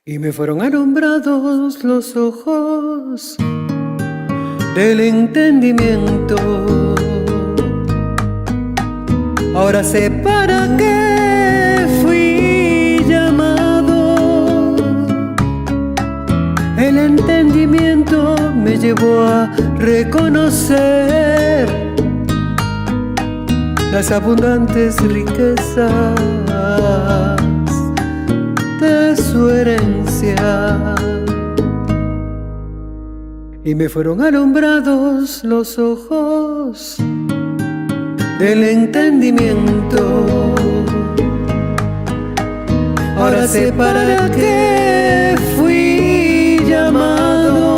Y me fueron alumbrados los ojos del entendimiento. Ahora sé para qué fui llamado. El entendimiento me llevó a reconocer las abundantes riquezas de su herencia. Y me fueron alumbrados los ojos del entendimiento. Ahora sé para qué fui llamado.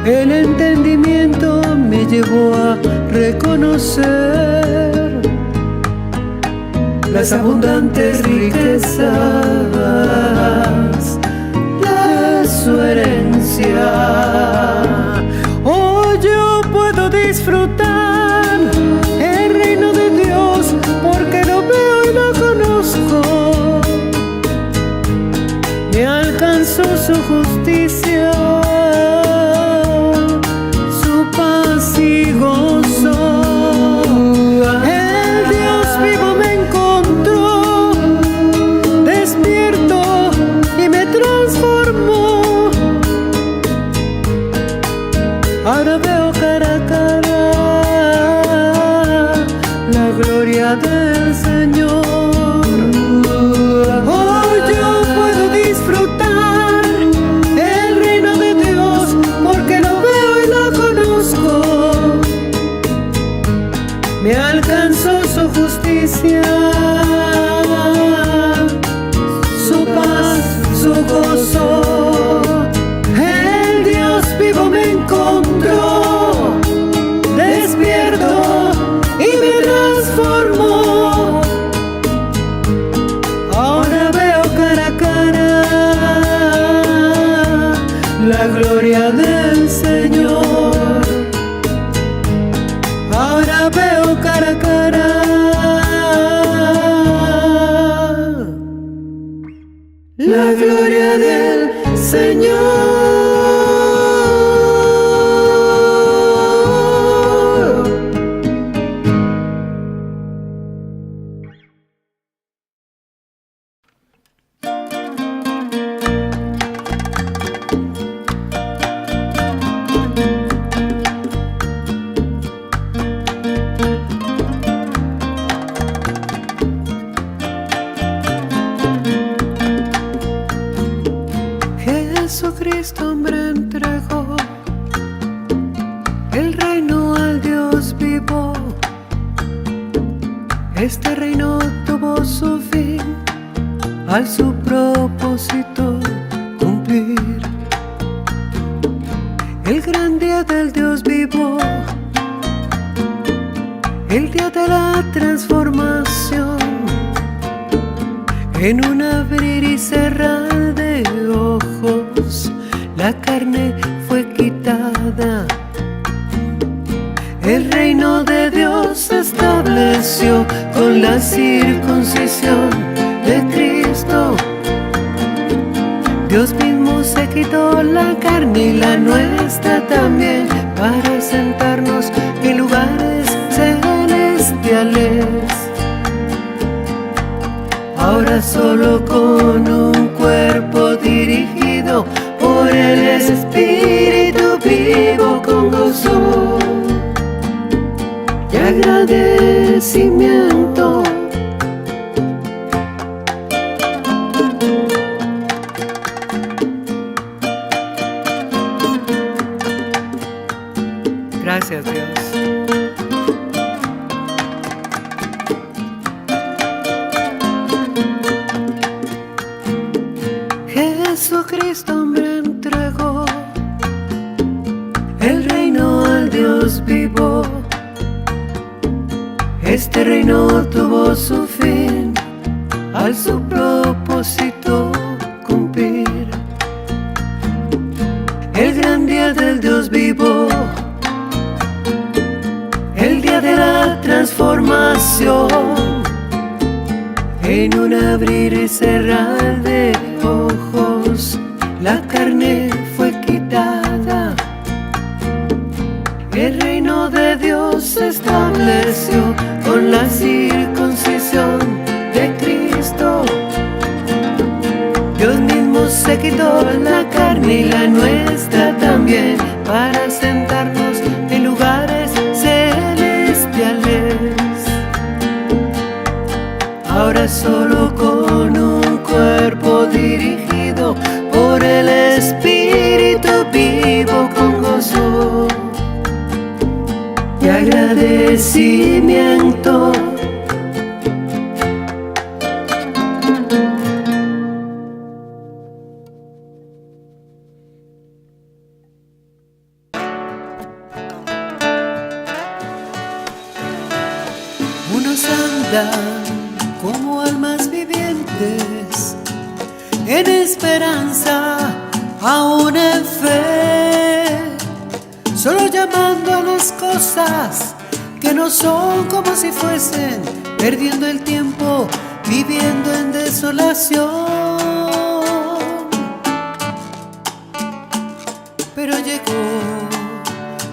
El entendimiento me llevó a reconocer las abundantes riquezas de su herencia. Hoy yo puedo disfrutar el reino de Dios porque lo veo y lo conozco. Me alcanzó su justicia, su paz y gozo. Ahora veo cara a cara la gloria del Señor. Hoy yo puedo disfrutar el reino de Dios porque lo veo y lo conozco. Me alcanzó su justicia, su paz, su gozo. El Dios vivo me encontró, despierto y me transformó. Ahora veo cara a cara la gloria del Señor. Ahora veo cara a cara la gloria del Señor. Jesucristo hombre entregó el reino al Dios vivo. Este reino tuvo su fin al su propósito cumplir. El gran día del Dios vivo, el día de la transformación. En un abrir y cerrar de ojos, la carne fue quitada. El reino de Dios se estableció con la circuncisión de Cristo. Dios mismo se quitó la carne y la nuestra también para sentarnos en lugares celestiales. Ahora solo con un cuerpo dirigido por el Espíritu vivo con gozo y agradecimiento. Gracias, Dios. Jesucristo hombre entregó el reino al Dios vivo. Este reino tuvo su fin al su propósito cumplir. El gran día del Dios vivo, el día de la transformación. En un abrir y cerrar se quitó la carne y la nuestra también, para sentarnos en lugares celestiales. Ahora solo con un cuerpo dirigido por el Espíritu vivo con gozo y agradecimiento. Unos andan como almas vivientes, en esperanza, aún en fe, solo llamando a las cosas que no son como si fuesen, perdiendo el tiempo, viviendo en desolación. Pero llegó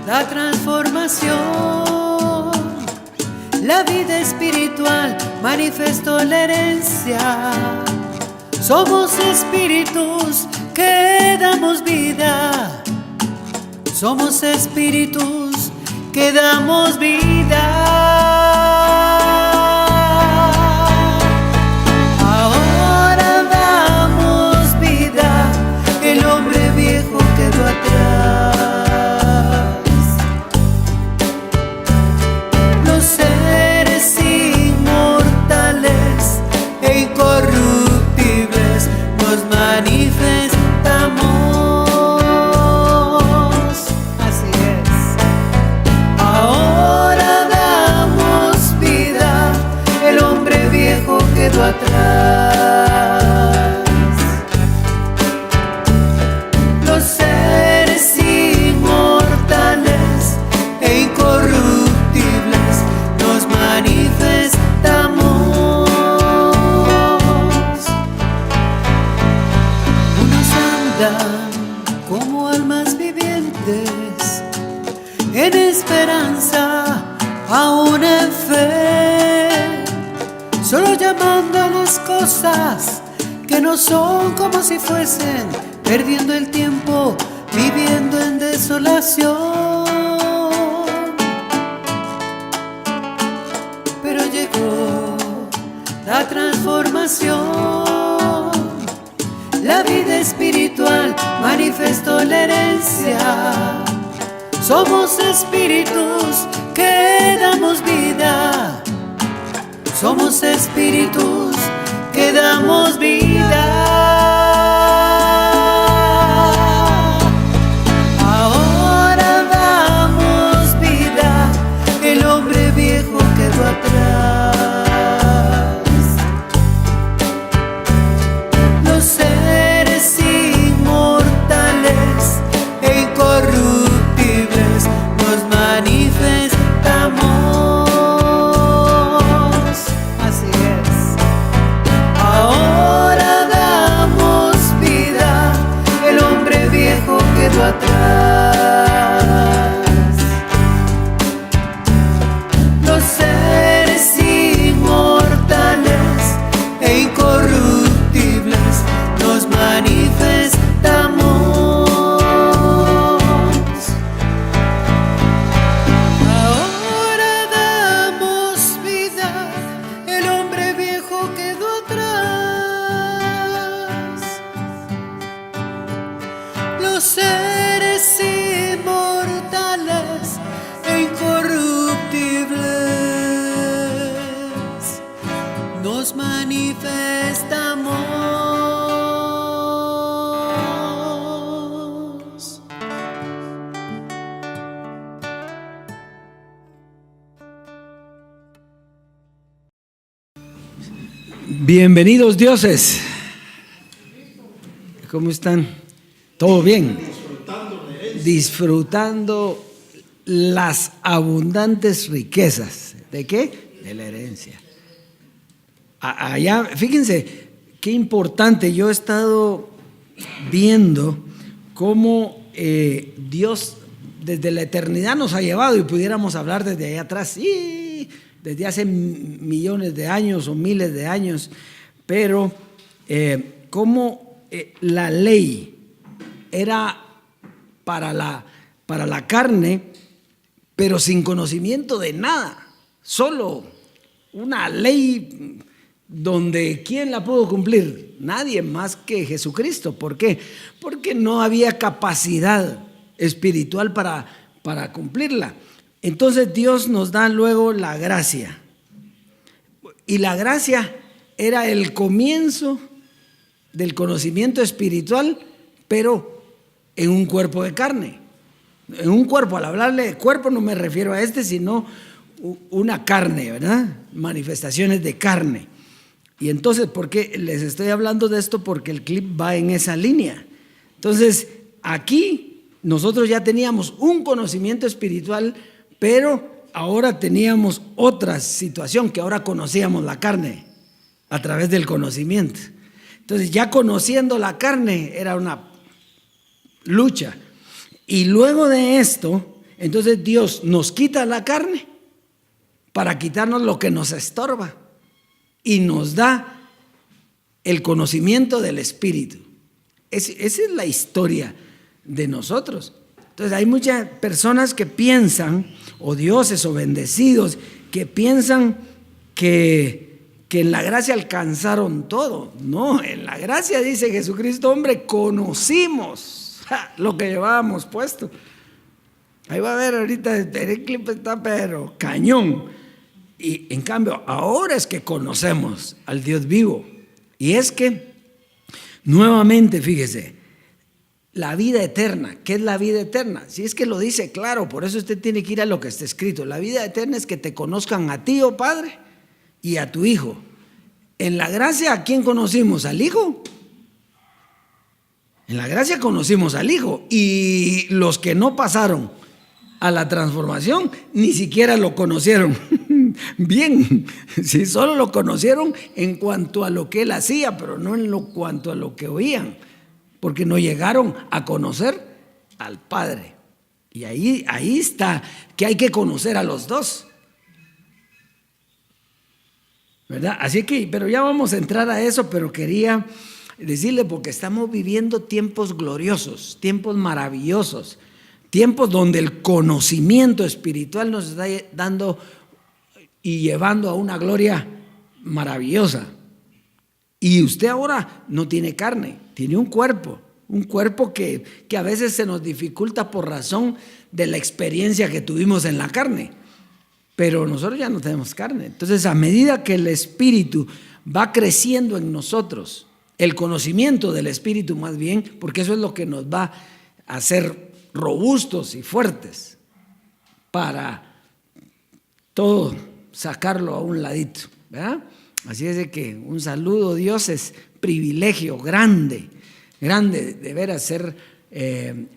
la transformación, la vida espiritual manifestó la herencia. Somos espíritus que damos vida. Somos espíritus que damos vida. Ahora damos vida. El hombre viejo quedó atrás. Los seres inmortales e incorruptibles nos manifestamos. Así es. Ahora damos vida. El hombre viejo quedó atrás. Los seres inmortales e incorruptibles nos manifestamos. Unos andan como almas vivientes, en esperanza, aún en fe, solo llamando a las cosas que no son como si fuesen, perdiendo el tiempo, viviendo en desolación. Pero llegó la transformación, la vida espiritual manifestó la herencia. Somos espíritus que damos vida. Somos espíritus que damos vida. Ahora damos vida. El hombre viejo quedó atrás. Los seres inmortales e incorruptibles nos manifestamos. Así es. Ahora damos vida. El hombre viejo quedó atrás. Los seres inmortales e incorruptibles nos manifestamos. Ahora damos vida. El hombre viejo quedó atrás. Los seres inmortales e incorruptibles nos manifestamos. Bienvenidos, dioses. ¿Cómo están? ¿Todo bien? Disfrutando las abundantes riquezas. ¿De qué? De la herencia. Allá, fíjense, qué importante. Yo he estado viendo cómo Dios desde la eternidad nos ha llevado, y pudiéramos hablar desde allá atrás, sí, desde hace millones de años o miles de años, pero cómo la ley era para la carne, pero sin conocimiento de nada, solo una ley donde ¿quién la pudo cumplir? Nadie más que Jesucristo. ¿Por qué? Porque no había capacidad espiritual para cumplirla. Entonces Dios nos da luego la gracia. Y la gracia era el comienzo del conocimiento espiritual, pero en un cuerpo de carne. En un cuerpo, al hablarle de cuerpo no me refiero a sino una carne, ¿verdad? Manifestaciones de carne. Y entonces, ¿por qué les estoy hablando de esto? Porque el clip va en esa línea. Entonces, aquí nosotros ya teníamos un conocimiento espiritual, pero ahora teníamos otra situación, que ahora conocíamos la carne a través del conocimiento. Entonces, ya conociendo la carne era una lucha. Y luego de esto, entonces Dios nos quita la carne para quitarnos lo que nos estorba y nos da el conocimiento del Espíritu. Esa es la historia de nosotros. Entonces hay muchas personas que piensan, o dioses o bendecidos, que piensan que en la gracia alcanzaron todo. No, en la gracia, dice Jesucristo, hombre, conocimos lo que llevábamos puesto. Ahí va a ver ahorita, el clip está pero cañón. Y en cambio, ahora es que conocemos al Dios vivo. Y es que, nuevamente, fíjese, la vida eterna. ¿Qué es la vida eterna? Si es que lo dice claro, por eso usted tiene que ir a lo que está escrito. La vida eterna es que te conozcan a ti, oh Padre, y a tu Hijo. En la gracia, ¿a quién conocimos? ¿Al Hijo? En la gracia conocimos al Hijo. Y los que no pasaron a la transformación, ni siquiera lo conocieron bien. Sí, solo lo conocieron en cuanto a lo que Él hacía, pero no en cuanto a lo que oían, porque no llegaron a conocer al Padre. Y ahí está, que hay que conocer a los dos, ¿verdad? Así que, pero ya vamos a entrar a eso, pero quería decirle, porque estamos viviendo tiempos gloriosos, tiempos maravillosos, tiempos donde el conocimiento espiritual nos está dando y llevando a una gloria maravillosa. Y usted ahora no tiene carne, tiene un cuerpo que a veces se nos dificulta por razón de la experiencia que tuvimos en la carne. Pero nosotros ya no tenemos carne. Entonces, a medida que el Espíritu va creciendo en nosotros, el conocimiento del Espíritu más bien, porque eso es lo que nos va a hacer robustos y fuertes para todo sacarlo a un ladito, ¿verdad? Así es de que un saludo, Dios, es privilegio grande de veras ser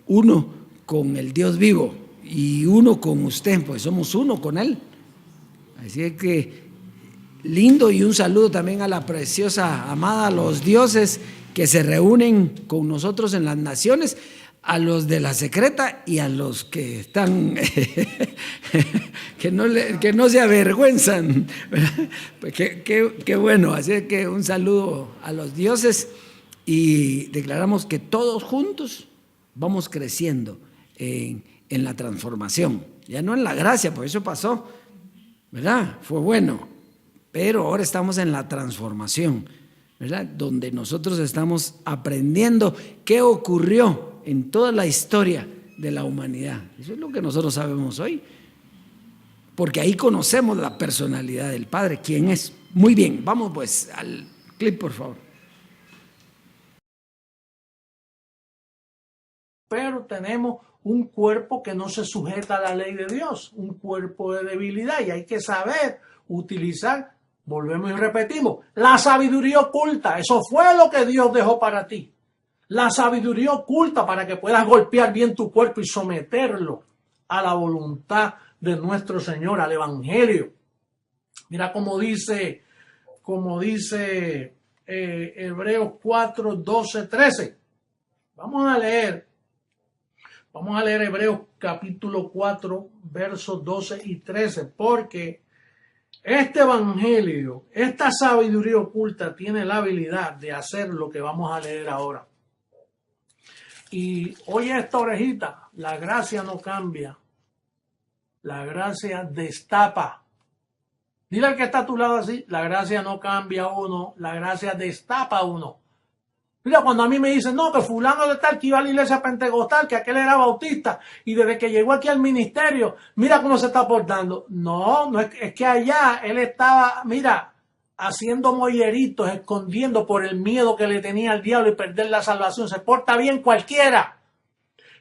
uno con el Dios vivo y uno con usted, pues somos uno con Él. Así es que lindo, y un saludo también a la preciosa, amada, a los dioses que se reúnen con nosotros en las naciones, a los de la secreta y a los que están que no se avergüenzan. Pues qué bueno. Así que un saludo a los dioses y declaramos que todos juntos vamos creciendo en la transformación, ya no en la gracia, por eso pasó, ¿verdad? Fue bueno, pero ahora estamos en la transformación, ¿verdad? Donde nosotros estamos aprendiendo qué ocurrió en toda la historia de la humanidad. Eso es lo que nosotros sabemos hoy, porque ahí conocemos la personalidad del Padre, quién es. Muy bien, vamos pues al clip, por favor. Pero tenemos un cuerpo que no se sujeta a la ley de Dios, un cuerpo de debilidad, y hay que saber utilizar, volvemos y repetimos, la sabiduría oculta. Eso fue lo que Dios dejó para ti. La sabiduría oculta para que puedas golpear bien tu cuerpo y someterlo a la voluntad de nuestro Señor, al Evangelio. Mira cómo dice Hebreos 4, 12, 13. Vamos a leer Hebreos capítulo 4, versos 12 y 13, porque Este evangelio, esta sabiduría oculta tiene la habilidad de hacer lo que vamos a leer ahora. Y oye esta orejita, la gracia no cambia, la gracia destapa. Dile al que está a tu lado así, la gracia no cambia a uno, la gracia destapa a uno. Mira, cuando a mí me dicen, no, que fulano de tal que iba a la iglesia pentecostal, que aquel era bautista, y desde que llegó aquí al ministerio, mira cómo se está portando. No, es que allá él estaba, mira, haciendo molleritos, escondiendo por el miedo que le tenía al diablo y perder la salvación. Se porta bien cualquiera.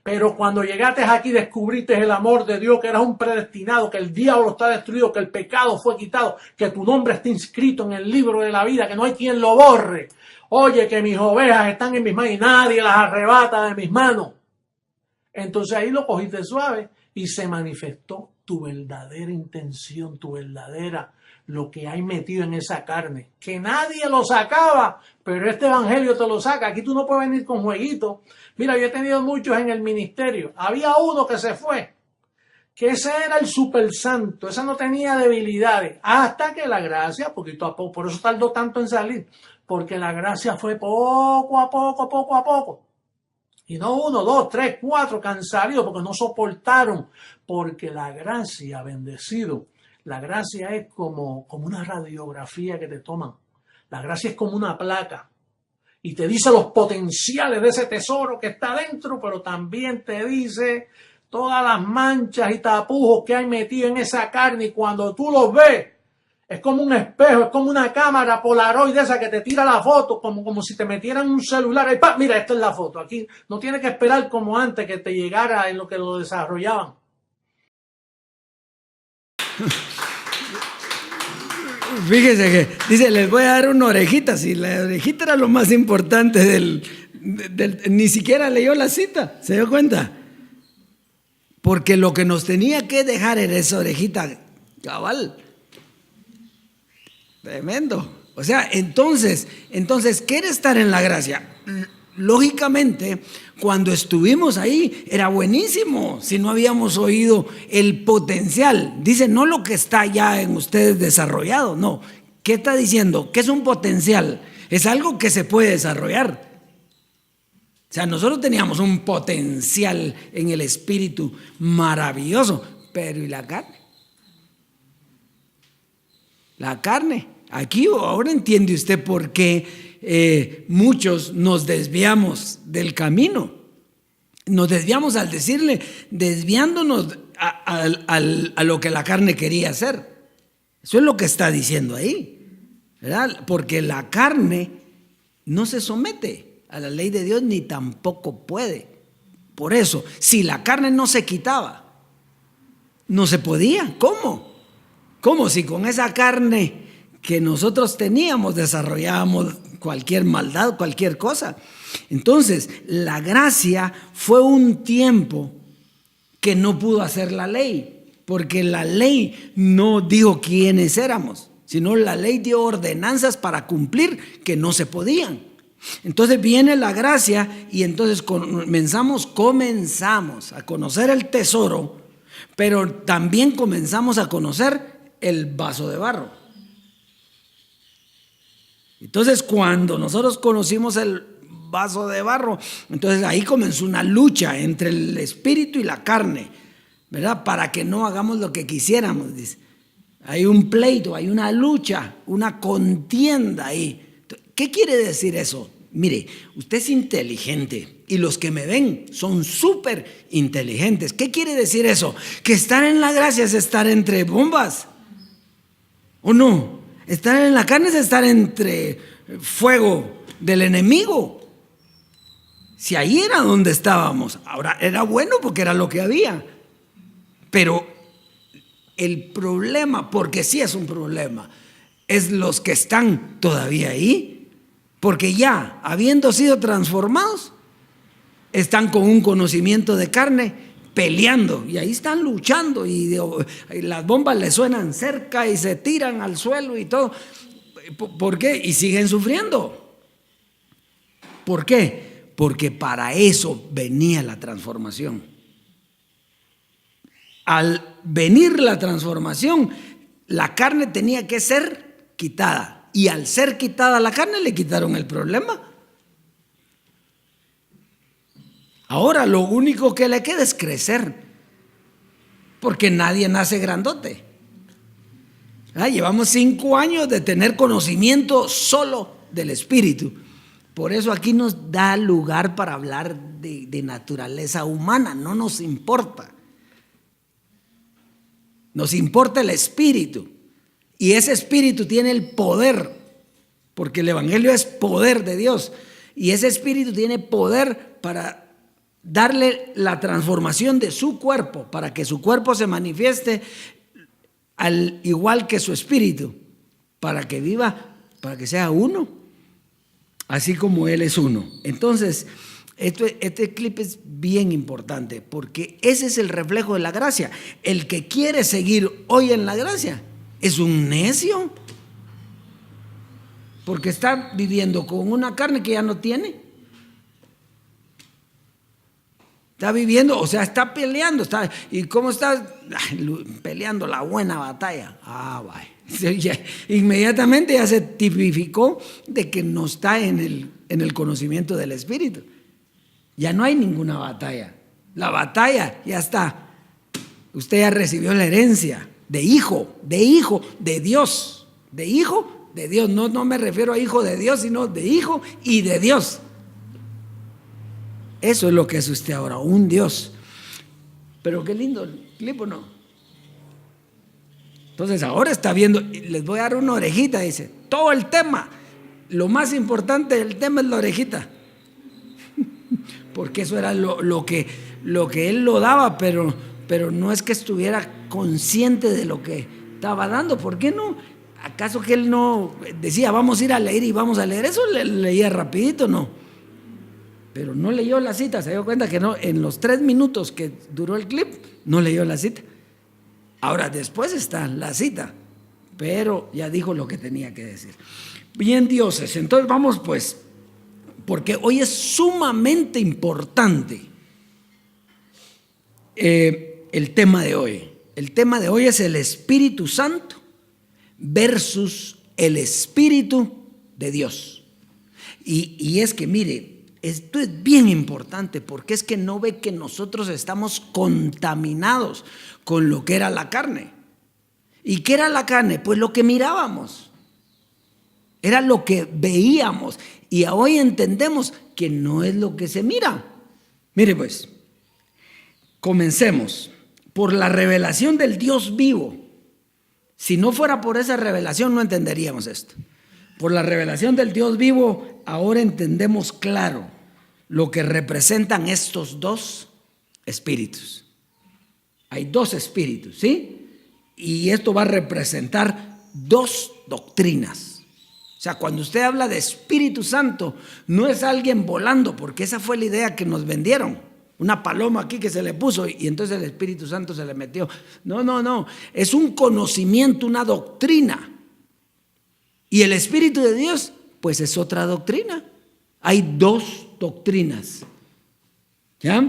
Pero cuando llegaste aquí descubriste el amor de Dios, que eras un predestinado, que el diablo está destruido, que el pecado fue quitado, que tu nombre está inscrito en el libro de la vida, que no hay quien lo borre. Oye, que mis ovejas están en mis manos y nadie las arrebata de mis manos. Entonces ahí lo cogiste suave y se manifestó tu verdadera intención, tu verdadera, lo que hay metido en esa carne. Que nadie lo sacaba, pero este evangelio te lo saca. Aquí tú no puedes venir con jueguitos. Mira, yo he tenido muchos en el ministerio. Había uno que se fue, que ese era el super santo, ese no tenía debilidades. Hasta que la gracia, poquito a poco, por eso tardó tanto en salir, porque la gracia fue poco a poco. Y no 1, 2, 3, 4 que han salido porque no soportaron. Porque la gracia, bendecido, la gracia es como una radiografía que te toman. La gracia es como una placa. Y te dice los potenciales de ese tesoro que está dentro, pero también te dice todas las manchas y tapujos que hay metido en esa carne. Y cuando tú los ves, es como un espejo, es como una cámara Polaroid de esa que te tira la foto, como si te metieran un celular. Y ¡pam! Mira, esta es la foto. Aquí no tienes que esperar como antes que te llegara en lo que lo desarrollaban. Fíjese que dice, les voy a dar una orejita. Si la orejita era lo más importante ni siquiera leyó la cita, ¿se dio cuenta? Porque lo que nos tenía que dejar era esa orejita, cabal. Tremendo. O sea, entonces, ¿quiere estar en la gracia? Lógicamente, cuando estuvimos ahí, era buenísimo. Si no habíamos oído el potencial. Dice, no lo que está ya en ustedes desarrollado, no. ¿Qué está diciendo? ¿Qué es un potencial? Es algo que se puede desarrollar. O sea, nosotros teníamos un potencial en el espíritu maravilloso. Pero ¿y la carne? La carne. Aquí ahora entiende usted por qué muchos nos desviamos del camino. Nos desviamos al decirle, desviándonos a lo que la carne quería hacer. Eso es lo que está diciendo ahí, ¿verdad? Porque la carne no se somete a la ley de Dios ni tampoco puede. Por eso, si la carne no se quitaba, no se podía. ¿Cómo? ¿Cómo si con esa carne que nosotros teníamos desarrollábamos cualquier maldad, cualquier cosa? Entonces, la gracia fue un tiempo que no pudo hacer la ley, porque la ley no dijo quiénes éramos, sino la ley dio ordenanzas para cumplir que no se podían. Entonces viene la gracia y entonces comenzamos a conocer el tesoro, pero también comenzamos a conocer el vaso de barro. Entonces cuando nosotros conocimos el vaso de barro, entonces ahí comenzó una lucha entre el espíritu y la carne, ¿verdad? Para que no hagamos lo que quisiéramos, dice. Hay un pleito, hay una lucha, una contienda ahí. ¿Qué quiere decir eso? Mire, usted es inteligente y los que me ven son súper inteligentes. ¿Qué quiere decir eso? Que estar en la gracia es estar entre bombas. ¿O no? Estar en la carne es estar entre fuego del enemigo. Si ahí era donde estábamos, ahora era bueno porque era lo que había. Pero el problema, porque sí es un problema, es los que están todavía ahí, porque ya habiendo sido transformados, están con un conocimiento de carne, peleando, y ahí están luchando y las bombas les suenan cerca y se tiran al suelo y todo. ¿Por qué? Y siguen sufriendo. ¿Por qué? Porque para eso venía la transformación. Al venir la transformación, la carne tenía que ser quitada. Y al ser quitada la carne, le quitaron el problema. Ahora lo único que le queda es crecer, porque nadie nace grandote. Llevamos 5 años de tener conocimiento solo del Espíritu. Por eso aquí nos da lugar para hablar de naturaleza humana, no nos importa. Nos importa el Espíritu. Y ese Espíritu tiene el poder, porque el Evangelio es poder de Dios. Y ese Espíritu tiene poder para darle la transformación de su cuerpo, para que su cuerpo se manifieste al igual que su espíritu, para que viva, para que sea uno, así como Él es uno. Entonces, este clip es bien importante, porque ese es el reflejo de la gracia. El que quiere seguir hoy en la gracia es un necio, porque está viviendo con una carne que ya no tiene. Está viviendo, o sea, está peleando. ¿Y cómo está? Peleando la buena batalla. Vaya. Inmediatamente ya se tipificó de que no está en el conocimiento del Espíritu. Ya no hay ninguna batalla. La batalla ya está. Usted ya recibió la herencia de hijo de Dios. De hijo de Dios. No me refiero a hijo de Dios, sino de hijo y de Dios. Eso es lo que es usted ahora, un Dios. Pero qué lindo el clip, ¿o no? Entonces ahora está viendo, les voy a dar una orejita, dice, todo el tema, lo más importante del tema es la orejita. Porque eso era lo que él lo daba, pero no es que estuviera consciente de lo que estaba dando. ¿Por qué no? ¿Acaso que él no decía, vamos a ir a leer y vamos a leer? Eso leía rapidito, ¿no? Pero no leyó la cita, se dio cuenta que no, en los 3 minutos que duró el clip, no leyó la cita. Ahora después está la cita, pero ya dijo lo que tenía que decir. Bien, dioses, entonces vamos pues, porque hoy es sumamente importante el tema de hoy. El tema de hoy es el Espíritu Santo versus el Espíritu de Dios. Y es que mire, esto es bien importante, porque es que no ve que nosotros estamos contaminados con lo que era la carne. ¿Y qué era la carne? Pues lo que mirábamos, era lo que veíamos, y hoy entendemos que no es lo que se mira. Mire pues, comencemos por la revelación del Dios vivo. Si no fuera por esa revelación no entenderíamos esto. Por la revelación del Dios vivo, ahora entendemos claro lo que representan estos 2 espíritus. Hay 2 espíritus, ¿sí? Y esto va a representar 2 doctrinas. O sea, cuando usted habla de Espíritu Santo, no es alguien volando, porque esa fue la idea que nos vendieron. Una paloma aquí que se le puso y entonces el Espíritu Santo se le metió. No. Es un conocimiento, una doctrina. Y el Espíritu de Dios, pues es otra doctrina. Hay 2 doctrinas. ¿Ya?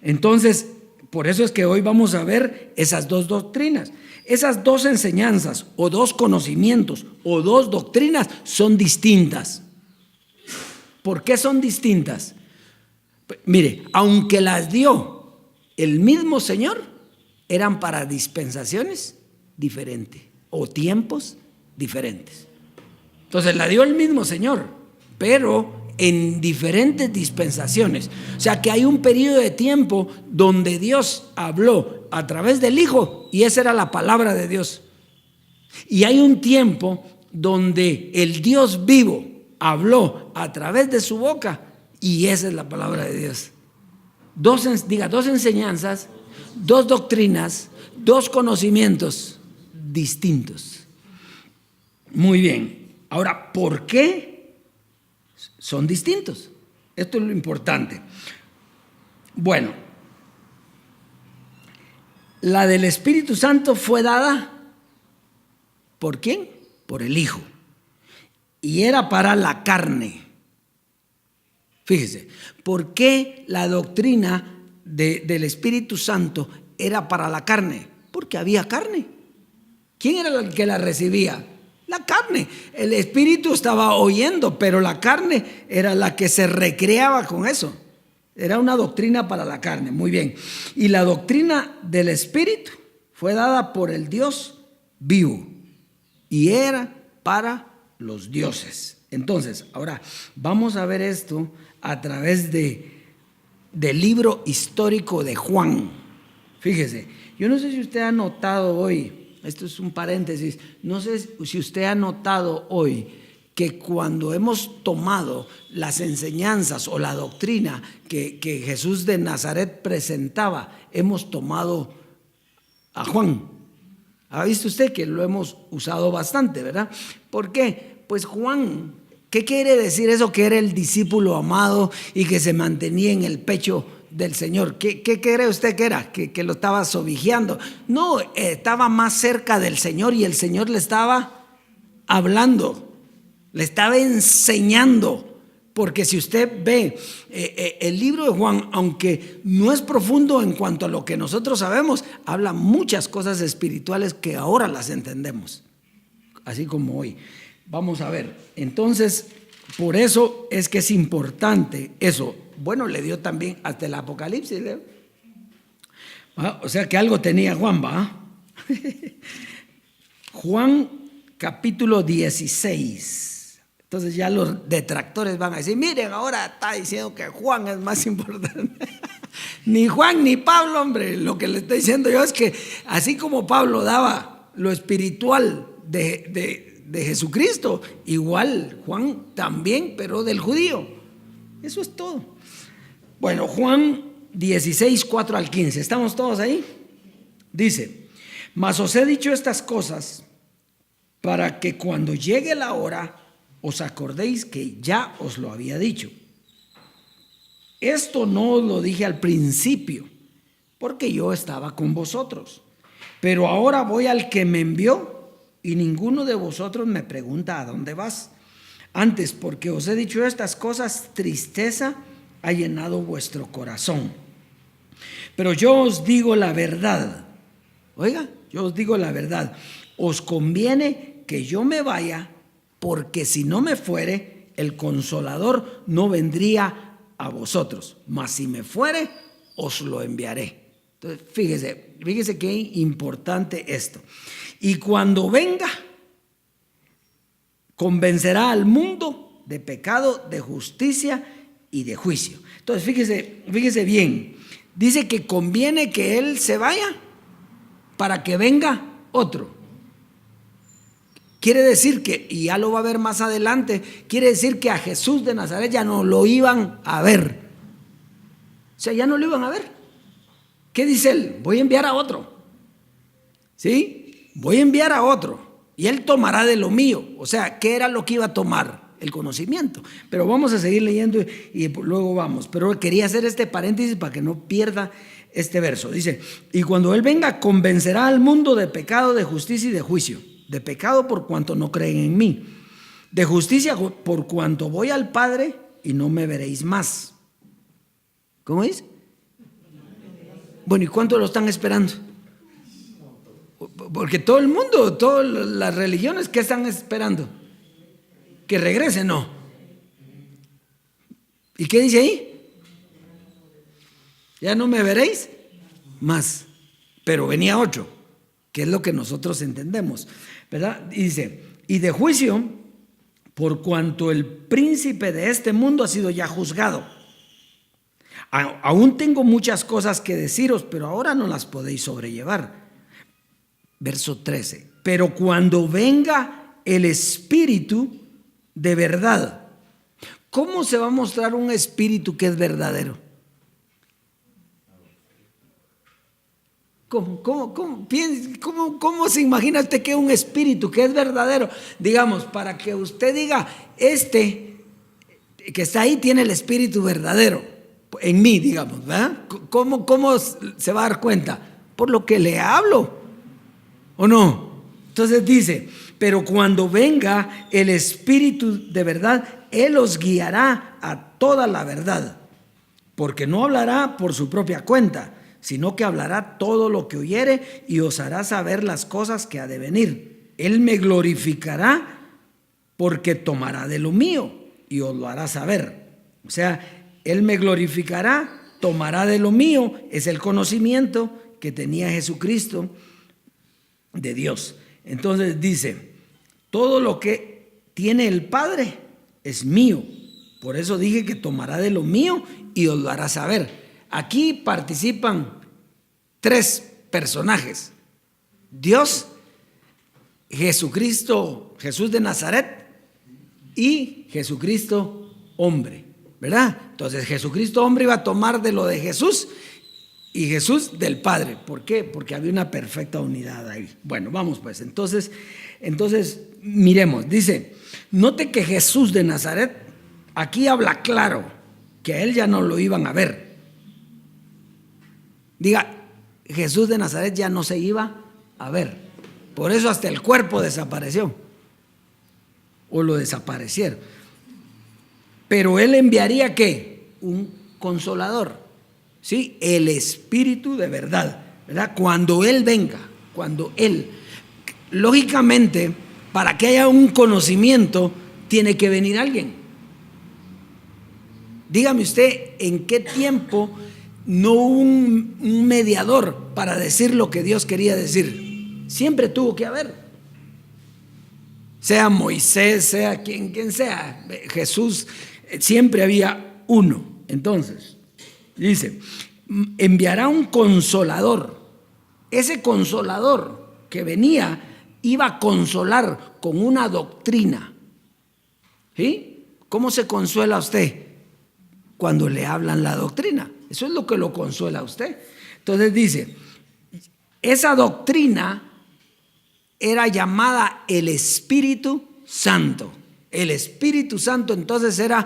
Entonces, por eso es que hoy vamos a ver esas 2 doctrinas. Esas 2 enseñanzas o 2 conocimientos o 2 doctrinas son distintas. ¿Por qué son distintas? Mire, aunque las dio el mismo Señor, eran para dispensaciones diferentes o tiempos diferentes. Entonces la dio el mismo Señor, pero en diferentes dispensaciones. O sea que hay un periodo de tiempo donde Dios habló a través del Hijo y esa era la palabra de Dios. Y hay un tiempo donde el Dios vivo habló a través de su boca y esa es la palabra de Dios. 2 enseñanzas, 2 doctrinas, 2 conocimientos distintos. Muy bien. Ahora, ¿por qué son distintos? Esto es lo importante. Bueno, la del Espíritu Santo fue dada ¿por quién? Por el Hijo. Y era para la carne. Fíjese, ¿por qué la doctrina del Espíritu Santo era para la carne? Porque había carne. ¿Quién era el que la recibía? La carne. El espíritu estaba oyendo, pero la carne era la que se recreaba con eso. Era una doctrina para la carne, muy bien. Y la doctrina del espíritu fue dada por el Dios vivo y era para los dioses. Entonces, ahora vamos a ver esto a través del libro histórico de Juan. Fíjese, yo no sé si usted ha notado hoy, esto es un paréntesis, no sé si usted ha notado hoy que cuando hemos tomado las enseñanzas o la doctrina que Jesús de Nazaret presentaba, hemos tomado a Juan. ¿Ha visto usted que lo hemos usado bastante, verdad? ¿Por qué? Pues Juan, ¿qué quiere decir eso? Que era el discípulo amado y que se mantenía en el pecho del Señor. ¿Qué cree usted que era? ¿Que lo estaba sobijeando? No, estaba más cerca del Señor y el Señor le estaba hablando, le estaba enseñando. Porque si usted ve el libro de Juan, aunque no es profundo en cuanto a lo que nosotros sabemos, habla muchas cosas espirituales que ahora las entendemos, así como hoy. Vamos a ver, entonces, por eso es que es importante eso. Bueno, le dio también hasta el Apocalipsis, ¿le? O sea que algo tenía Juan, ¿va? Juan capítulo 16. Entonces ya los detractores van a decir, miren, ahora está diciendo que Juan es más importante. Ni Juan ni Pablo, hombre. Lo que le estoy diciendo yo es que así como Pablo daba lo espiritual de Jesucristo, igual Juan también, pero del judío. Eso es todo. Bueno, Juan 16, 4 al 15. ¿Estamos todos ahí? Dice, mas os he dicho estas cosas para que cuando llegue la hora os acordéis que ya os lo había dicho. Esto no os lo dije al principio, porque yo estaba con vosotros. Pero ahora voy al que me envió y ninguno de vosotros me pregunta a dónde vas. Antes, porque os he dicho estas cosas, tristeza ha llenado vuestro corazón. Pero yo os digo la verdad. Oiga, yo os digo la verdad. Os conviene que yo me vaya, porque si no me fuere, el Consolador no vendría a vosotros, mas si me fuere, os lo enviaré. Entonces, fíjese qué importante esto. Y cuando venga, convencerá al mundo de pecado, de justicia y de juicio. Entonces, fíjese bien, dice que conviene que Él se vaya para que venga otro. Quiere decir que, y ya lo va a ver más adelante, quiere decir que a Jesús de Nazaret ya no lo iban a ver. O sea, ya no lo iban a ver. ¿Qué dice él? Voy a enviar a otro. ¿Sí? Voy a enviar a otro. Y él tomará de lo mío. O sea, ¿qué era lo que iba a tomar? El conocimiento. Pero vamos a seguir leyendo y luego vamos. Pero quería hacer este paréntesis para que no pierda este verso. Dice, y cuando él venga, convencerá al mundo de pecado, de justicia y de juicio. De pecado por cuanto no creen en mí, de justicia por cuanto voy al Padre y no me veréis más. ¿Cómo es? Bueno, ¿y cuánto lo están esperando? Porque todo el mundo, todas las religiones, ¿qué están esperando? Que regrese, no. ¿Y qué dice ahí? Ya no me veréis más. Pero venía otro, que es lo que nosotros entendemos, ¿verdad? Y dice, y de juicio, por cuanto el príncipe de este mundo ha sido ya juzgado. Aún tengo muchas cosas que deciros, pero ahora no las podéis sobrellevar. Verso 13, pero cuando venga el Espíritu de verdad, ¿cómo se va a mostrar un espíritu que es verdadero? ¿Cómo se imagina usted que un espíritu que es verdadero? Digamos, para que usted diga, este que está ahí tiene el espíritu verdadero en mí, digamos, ¿verdad? ¿Cómo se va a dar cuenta? Por lo que le hablo, ¿o no? Entonces dice, pero cuando venga el Espíritu de verdad, Él os guiará a toda la verdad, porque no hablará por su propia cuenta, sino que hablará todo lo que oyere y os hará saber las cosas que ha de venir. Él me glorificará porque tomará de lo mío y os lo hará saber. O sea, Él me glorificará, tomará de lo mío, es el conocimiento que tenía Jesucristo de Dios. Entonces dice, todo lo que tiene el Padre es mío. Por eso dije que tomará de lo mío y os lo hará saber. Aquí participan 3 personajes: Dios, Jesucristo, Jesús de Nazaret y Jesucristo hombre, ¿verdad? Entonces Jesucristo hombre iba a tomar de lo de Jesús y Jesús del Padre. ¿Por qué? Porque había una perfecta unidad ahí. Bueno, vamos pues. Entonces miremos. Dice, note que Jesús de Nazaret aquí habla claro que a él ya no lo iban a ver. Diga, Jesús de Nazaret ya no se iba a ver. Por eso hasta el cuerpo desapareció. O lo desaparecieron. Pero él enviaría ¿qué? Un consolador. ¿Sí? El Espíritu de verdad, ¿verdad? Cuando Él venga, cuando Él, lógicamente, para que haya un conocimiento, tiene que venir alguien. Dígame usted, ¿en qué tiempo no hubo un mediador para decir lo que Dios quería decir? Siempre tuvo que haber. Sea Moisés, sea quien sea, Jesús, siempre había uno. Entonces, dice, enviará un consolador. Ese consolador que venía iba a consolar con una doctrina. ¿Sí? ¿Cómo se consuela usted? Cuando le hablan la doctrina. Eso es lo que lo consuela a usted. Entonces dice, esa doctrina era llamada el Espíritu Santo. El Espíritu Santo entonces era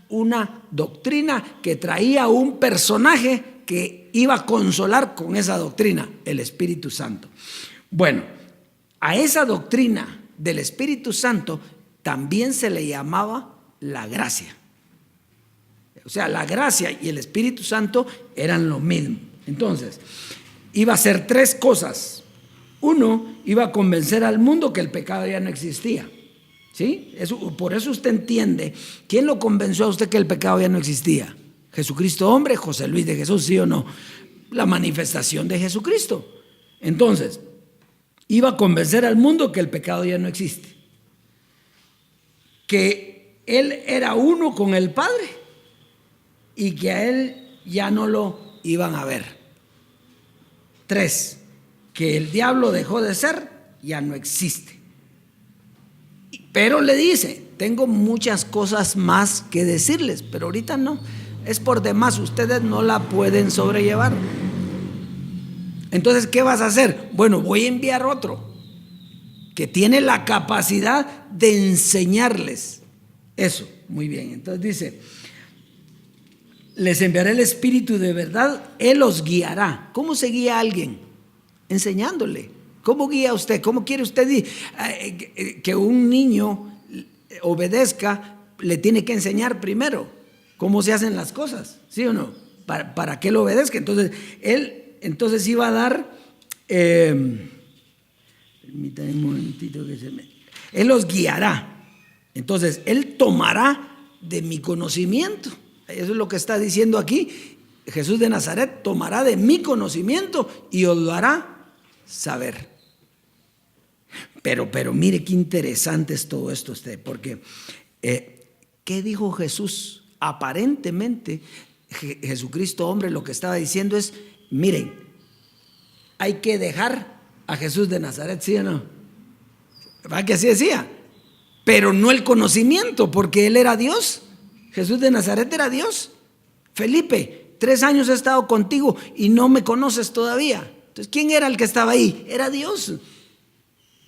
una doctrina que traía un personaje que iba a consolar con esa doctrina, el Espíritu Santo. Bueno, a esa doctrina del Espíritu Santo también se le llamaba la gracia. O sea, la gracia y el Espíritu Santo eran lo mismo. Entonces, iba a hacer 3 cosas. 1, iba a convencer al mundo que el pecado ya no existía. ¿Sí? Por eso usted entiende. ¿Quién lo convenció a usted que el pecado ya no existía? Jesucristo hombre, José Luis de Jesús, ¿sí o no? La manifestación de Jesucristo. Entonces, iba a convencer al mundo que el pecado ya no existe. Que Él era uno con el Padre y que a Él ya no lo iban a ver. 3, que el diablo dejó de ser, ya no existe. Pero le dice, tengo muchas cosas más que decirles, pero ahorita no, es por demás, ustedes no la pueden sobrellevar. Entonces, ¿qué vas a hacer? Bueno, voy a enviar otro que tiene la capacidad de enseñarles eso. Muy bien, entonces dice, les enviaré el Espíritu de verdad, Él los guiará. ¿Cómo se guía a alguien? Enseñándole. ¿Cómo guía usted? ¿Cómo quiere usted que un niño obedezca? Le tiene que enseñar primero cómo se hacen las cosas, ¿sí o no? Para que él obedezca. Entonces, él iba a dar, permítanme un momentito que él los guiará. Entonces, él tomará de mi conocimiento. Eso es lo que está diciendo aquí. Jesús de Nazaret tomará de mi conocimiento y os lo hará saber. Pero mire qué interesante es todo esto usted, porque ¿qué dijo Jesús? Aparentemente Jesucristo hombre lo que estaba diciendo es, miren, hay que dejar a Jesús de Nazaret, ¿sí o no? ¿Va que así decía? Pero no el conocimiento, porque él era Dios. Jesús de Nazaret era Dios. Felipe, 3 años he estado contigo y no me conoces todavía. Entonces, ¿quién era el que estaba ahí? Era Dios.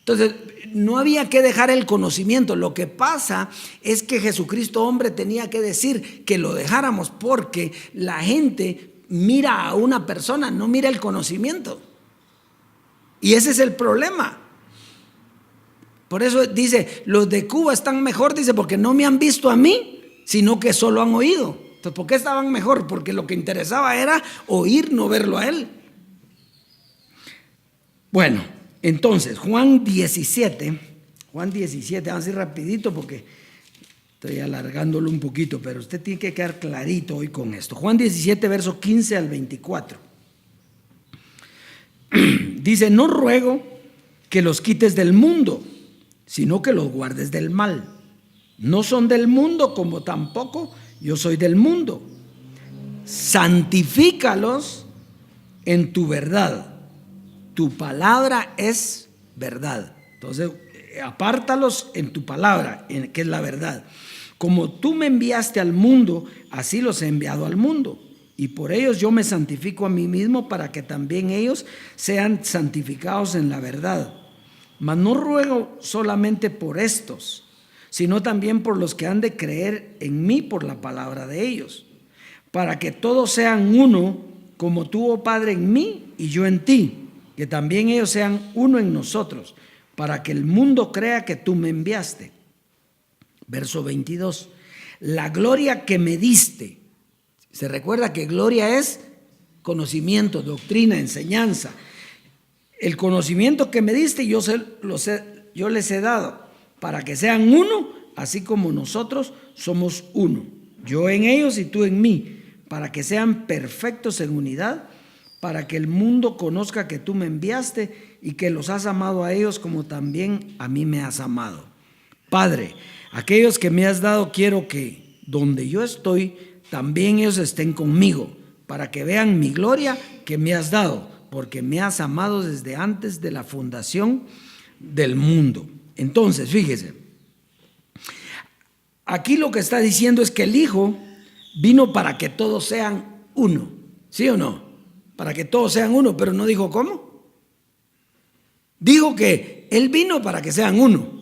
Entonces, no había que dejar el conocimiento. Lo que pasa es que Jesucristo hombre tenía que decir que lo dejáramos, porque la gente mira a una persona, no mira el conocimiento. Y ese es el problema. Por eso dice, los de Cuba están mejor, dice, porque no me han visto a mí, sino que solo han oído. Entonces, ¿por qué estaban mejor? Porque lo que interesaba era oír, no verlo a Él. Bueno, entonces, Juan 17, vamos a ir rapidito porque estoy alargándolo un poquito, pero usted tiene que quedar clarito hoy con esto. Juan 17, verso 15 al 24. Dice, no ruego que los quites del mundo, sino que los guardes del mal. No son del mundo, como tampoco yo soy del mundo. Santifícalos en tu verdad. Tu palabra es verdad. Entonces, apártalos en tu palabra, que es la verdad. Como tú me enviaste al mundo, así los he enviado al mundo. Y por ellos yo me santifico a mí mismo para que también ellos sean santificados en la verdad. Mas no ruego solamente por estos, sino también por los que han de creer en mí por la palabra de ellos, para que todos sean uno, como tú, oh Padre, en mí y yo en ti, que también ellos sean uno en nosotros, para que el mundo crea que tú me enviaste. Verso 22. La gloria que me diste. Se recuerda que gloria es conocimiento, doctrina, enseñanza. El conocimiento que me diste yo les he dado, para que sean uno, así como nosotros somos uno. Yo en ellos y tú en mí, para que sean perfectos en unidad, para que el mundo conozca que tú me enviaste y que los has amado a ellos como también a mí me has amado. Padre, aquellos que me has dado quiero que donde yo estoy, también ellos estén conmigo, para que vean mi gloria que me has dado, porque me has amado desde antes de la fundación del mundo. Entonces, fíjese, aquí lo que está diciendo es que el Hijo vino para que todos sean uno, ¿sí o no? Para que todos sean uno, pero no dijo cómo. Dijo que Él vino para que sean uno,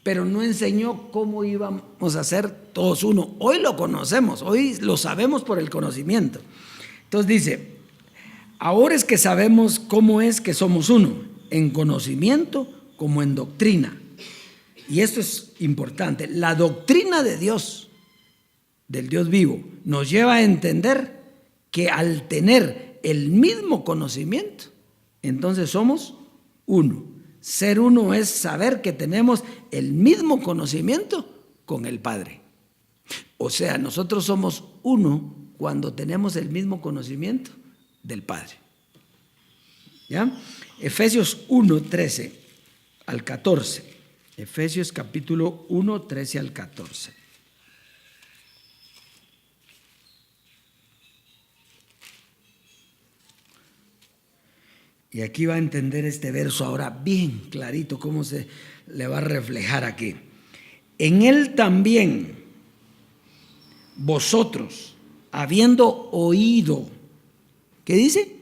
pero no enseñó cómo íbamos a ser todos uno. Hoy lo conocemos, hoy lo sabemos por el conocimiento. Entonces dice, ahora es que sabemos cómo es que somos uno, en conocimiento como en doctrina. Y esto es importante. La doctrina de Dios, del Dios vivo, nos lleva a entender que al tener el mismo conocimiento, entonces somos uno. Ser uno es saber que tenemos el mismo conocimiento con el Padre. O sea, nosotros somos uno cuando tenemos el mismo conocimiento del Padre. ¿Ya? Efesios 1, 13 al 14. Efesios capítulo 1, 13 al 14. Y aquí va a entender este verso ahora bien clarito cómo se le va a reflejar aquí. En él también vosotros, habiendo oído, ¿qué dice?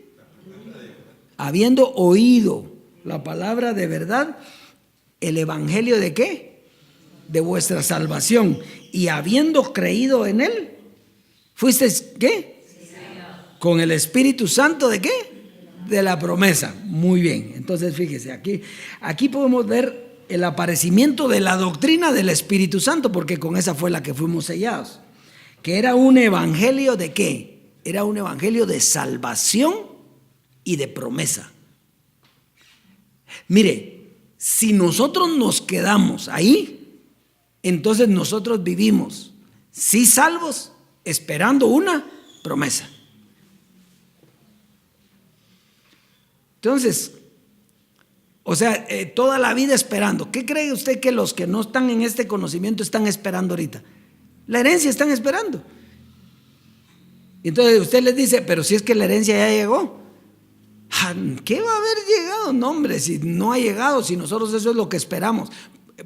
Habiendo oído la palabra de verdad, el evangelio de ¿qué? De vuestra salvación, y habiendo creído en él, ¿fuisteis qué? Con el Espíritu Santo ¿de qué? De la promesa. Muy bien, entonces fíjese, aquí podemos ver el aparecimiento de la doctrina del Espíritu Santo, porque con esa fue la que fuimos sellados, que era un evangelio de ¿qué? Era un evangelio de salvación y de promesa. Mire, si nosotros nos quedamos ahí, entonces nosotros vivimos, sí salvos, esperando una promesa. Entonces, o sea, toda la vida esperando. ¿Qué cree usted que los que no están en este conocimiento están esperando ahorita? La herencia están esperando. Y entonces usted les dice, pero si es que la herencia ya llegó. ¿Qué va a haber llegado? No, hombre, si no ha llegado, si nosotros eso es lo que esperamos.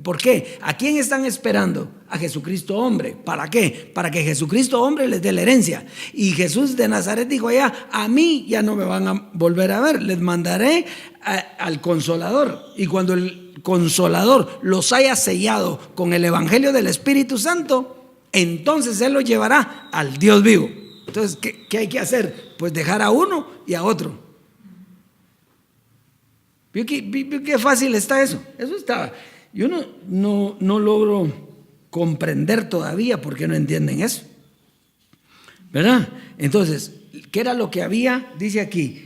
¿Por qué? ¿A quién están esperando? A Jesucristo hombre. ¿Para qué? Para que Jesucristo hombre les dé la herencia. Y Jesús de Nazaret dijo allá, a mí ya no me van a volver a ver, les mandaré al Consolador. Y cuando el Consolador los haya sellado con el evangelio del Espíritu Santo, entonces Él los llevará al Dios vivo. Entonces, ¿qué hay que hacer? Pues dejar a uno y a otro. ¿Vio qué fácil está eso? Eso está... Yo no logro comprender todavía por qué no entienden eso. ¿verdad? Entonces, ¿qué era lo que había? Dice aquí,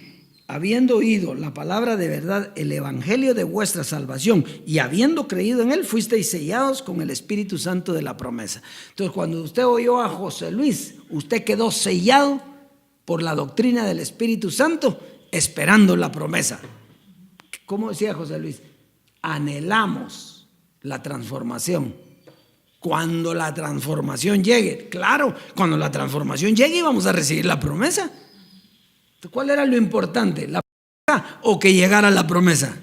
habiendo oído la palabra de verdad, el evangelio de vuestra salvación, y habiendo creído en él, fuisteis sellados con el Espíritu Santo de la promesa. Entonces, cuando usted oyó a José Luis, usted quedó sellado por la doctrina del Espíritu Santo, esperando la promesa. ¿Cómo decía José Luis? Anhelamos la transformación. Cuando la transformación llegue, claro, cuando la transformación llegue vamos a recibir la promesa. ¿Cuál era lo importante? ¿La promesa o que llegara la promesa?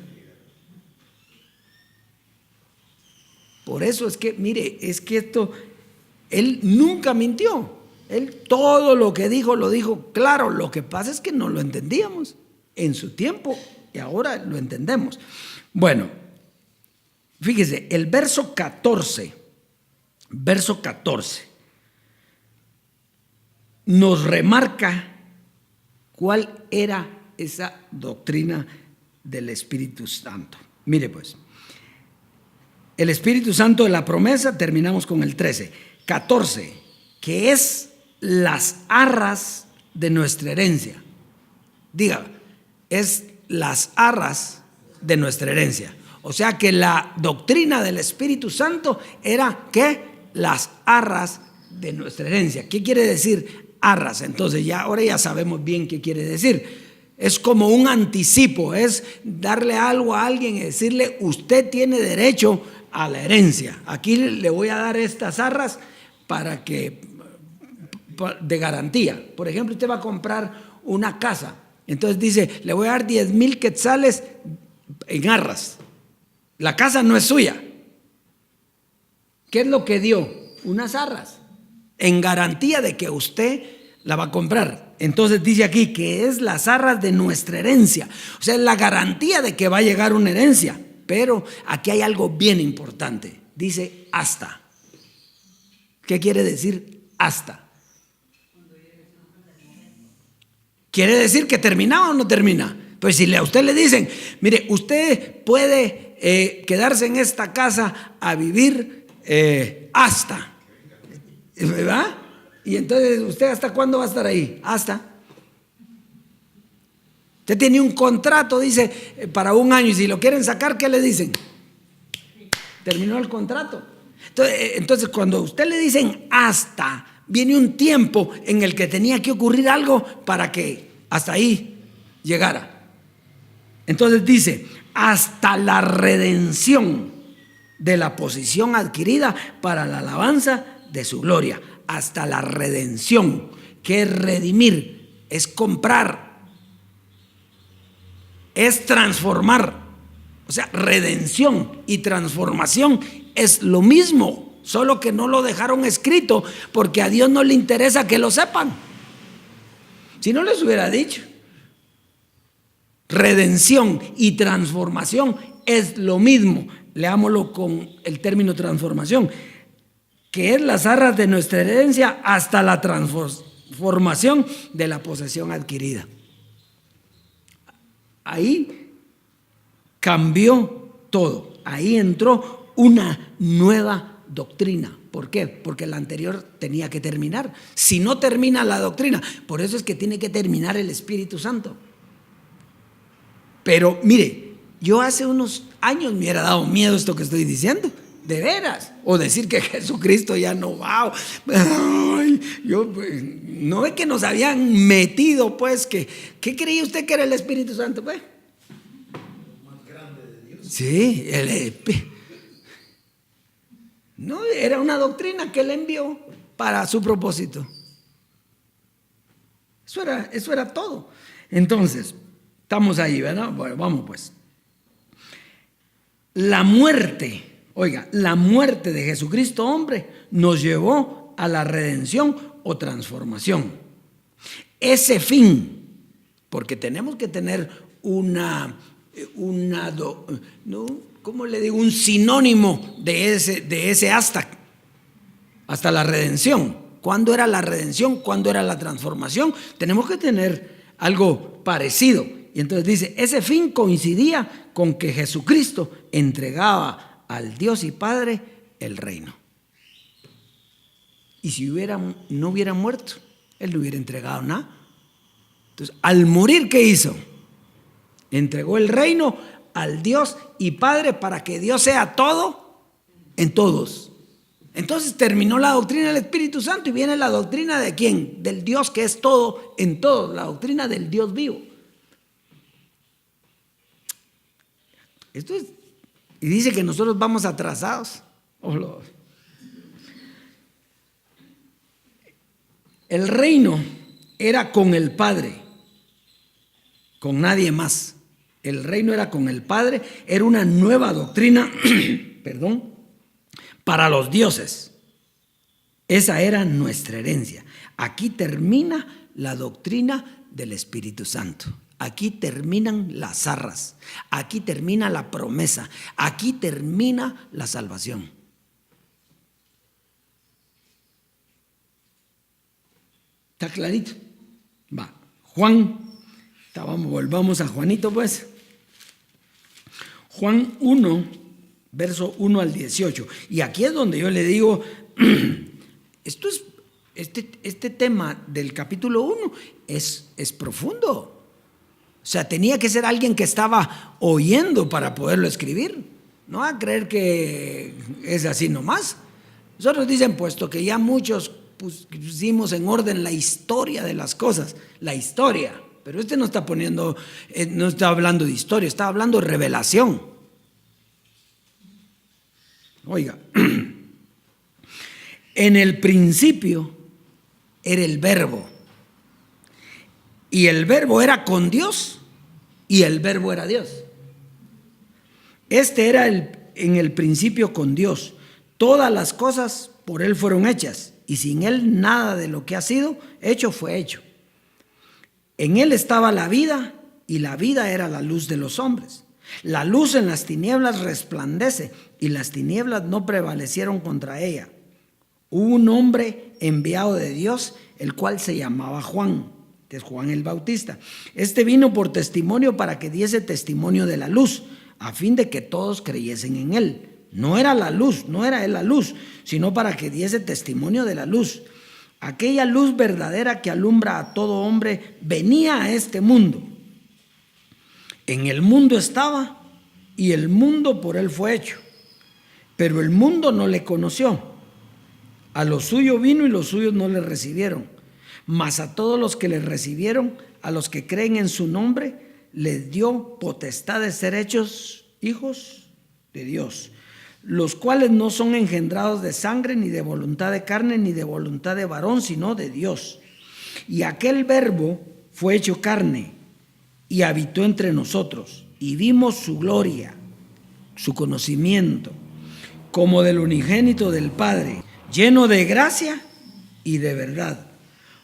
Por eso es que, mire, es que esto, él nunca mintió. Él todo lo que dijo, lo dijo claro. Lo que pasa es que no lo entendíamos en su tiempo y ahora lo entendemos. Bueno, fíjese, el verso 14 nos remarca cuál era esa doctrina del Espíritu Santo. Mire pues, el Espíritu Santo de la promesa, terminamos con el 13. 14, que es las arras de nuestra herencia. Diga, es las arras de nuestra herencia. O sea que la doctrina del Espíritu Santo era que las arras de nuestra herencia. ¿Qué quiere decir arras? Entonces ahora ya sabemos bien qué quiere decir. Es como un anticipo, es darle algo a alguien y decirle, usted tiene derecho a la herencia. Aquí le voy a dar estas arras para que, de garantía. Por ejemplo, usted va a comprar una casa. Entonces dice, le voy a dar 10,000 quetzales en arras. La casa no es suya. ¿Qué es lo que dio? Unas arras en garantía de que usted la va a comprar. Entonces dice aquí que es las arras de nuestra herencia. O sea, es la garantía de que va a llegar una herencia. Pero aquí hay algo bien importante. Dice hasta. ¿Qué quiere decir hasta? ¿Quiere decir que termina o no termina? Pues si a usted le dicen, mire, usted puede quedarse en esta casa a vivir hasta, ¿verdad? Y entonces, ¿usted hasta cuándo va a estar ahí? Hasta. Usted tiene un contrato, dice, para 1 año, y si lo quieren sacar, ¿qué le dicen? Terminó el contrato. Entonces, cuando a usted le dicen hasta, viene un tiempo en el que tenía que ocurrir algo para que hasta ahí llegara. Entonces dice, hasta la redención de la posición adquirida para la alabanza de su gloria. Hasta la redención, que es redimir, es comprar, es transformar. O sea, redención y transformación es lo mismo, solo que no lo dejaron escrito porque a Dios no le interesa que lo sepan. Si no les hubiera dicho, redención y transformación es lo mismo. Leámoslo con el término transformación, que es las arras de nuestra herencia hasta la transformación de la posesión adquirida. Ahí cambió todo. Ahí entró una nueva doctrina. ¿Por qué? Porque la anterior tenía que terminar. Si no termina la doctrina, por eso es que tiene que terminar el Espíritu Santo. Pero mire, yo hace unos años me hubiera dado miedo esto que estoy diciendo, de veras, o decir que Jesucristo ya no va. Ay, yo, pues, no es que nos habían metido, pues, que ¿qué creía usted que era el Espíritu Santo? Pues, más grande de Dios. Sí, no, era una doctrina que él envió para su propósito. Eso era todo. Entonces, estamos ahí, ¿verdad? Bueno, vamos pues. La muerte, oiga, la muerte de Jesucristo, hombre, nos llevó a la redención o transformación. Ese fin, porque tenemos que tener ¿cómo le digo? Un sinónimo de ese hasta la redención. ¿Cuándo era la redención? ¿Cuándo era la transformación? Tenemos que tener algo parecido. Y entonces dice, ese fin coincidía con que Jesucristo entregaba al Dios y Padre el reino. Y si no hubiera muerto, Él no hubiera entregado nada. Entonces, al morir, ¿qué hizo? Entregó el reino al Dios y Padre para que Dios sea todo en todos. Entonces terminó la doctrina del Espíritu Santo y viene la doctrina ¿de quién? Del Dios que es todo en todos, la doctrina del Dios vivo. Esto es, y dice que nosotros vamos atrasados. El reino era con el Padre, con nadie más. El reino era con el Padre, era una nueva doctrina, perdón, para los dioses. Esa era nuestra herencia. Aquí termina la doctrina del Espíritu Santo. Aquí terminan las arras. Aquí termina la promesa. Aquí termina la salvación. ¿Está clarito? Va. Juan, volvamos a Juanito pues. Juan 1, verso 1 al 18. Y aquí es donde yo le digo, esto es, este tema del capítulo 1 es profundo. O sea, tenía que ser alguien que estaba oyendo para poderlo escribir. No va a creer que es así nomás. Nosotros dicen, puesto que ya muchos pusimos en orden la historia de las cosas, la historia. Pero no está poniendo, no está hablando de historia, está hablando de revelación. Oiga, en el principio era el verbo. Y el verbo era con Dios y el verbo era Dios. Este era en el principio con Dios. Todas las cosas por Él fueron hechas y sin Él nada de lo que ha sido hecho fue hecho. En Él estaba la vida y la vida era la luz de los hombres. La luz en las tinieblas resplandece y las tinieblas no prevalecieron contra ella. Hubo un hombre enviado de Dios, el cual se llamaba Juan. Es Juan el Bautista. Este vino por testimonio para que diese testimonio de la luz, a fin de que todos creyesen en él. No era la luz, no era él la luz, sino para que diese testimonio de la luz. Aquella luz verdadera que alumbra a todo hombre venía a este mundo. En el mundo estaba y el mundo por él fue hecho, pero el mundo no le conoció. A lo suyo vino y los suyos no le recibieron. Mas a todos los que le recibieron, a los que creen en su nombre, les dio potestad de ser hechos hijos de Dios, los cuales no son engendrados de sangre, ni de voluntad de carne, ni de voluntad de varón, sino de Dios. Y aquel verbo fue hecho carne y habitó entre nosotros, y vimos su gloria, su conocimiento, como del unigénito del Padre, lleno de gracia y de verdad.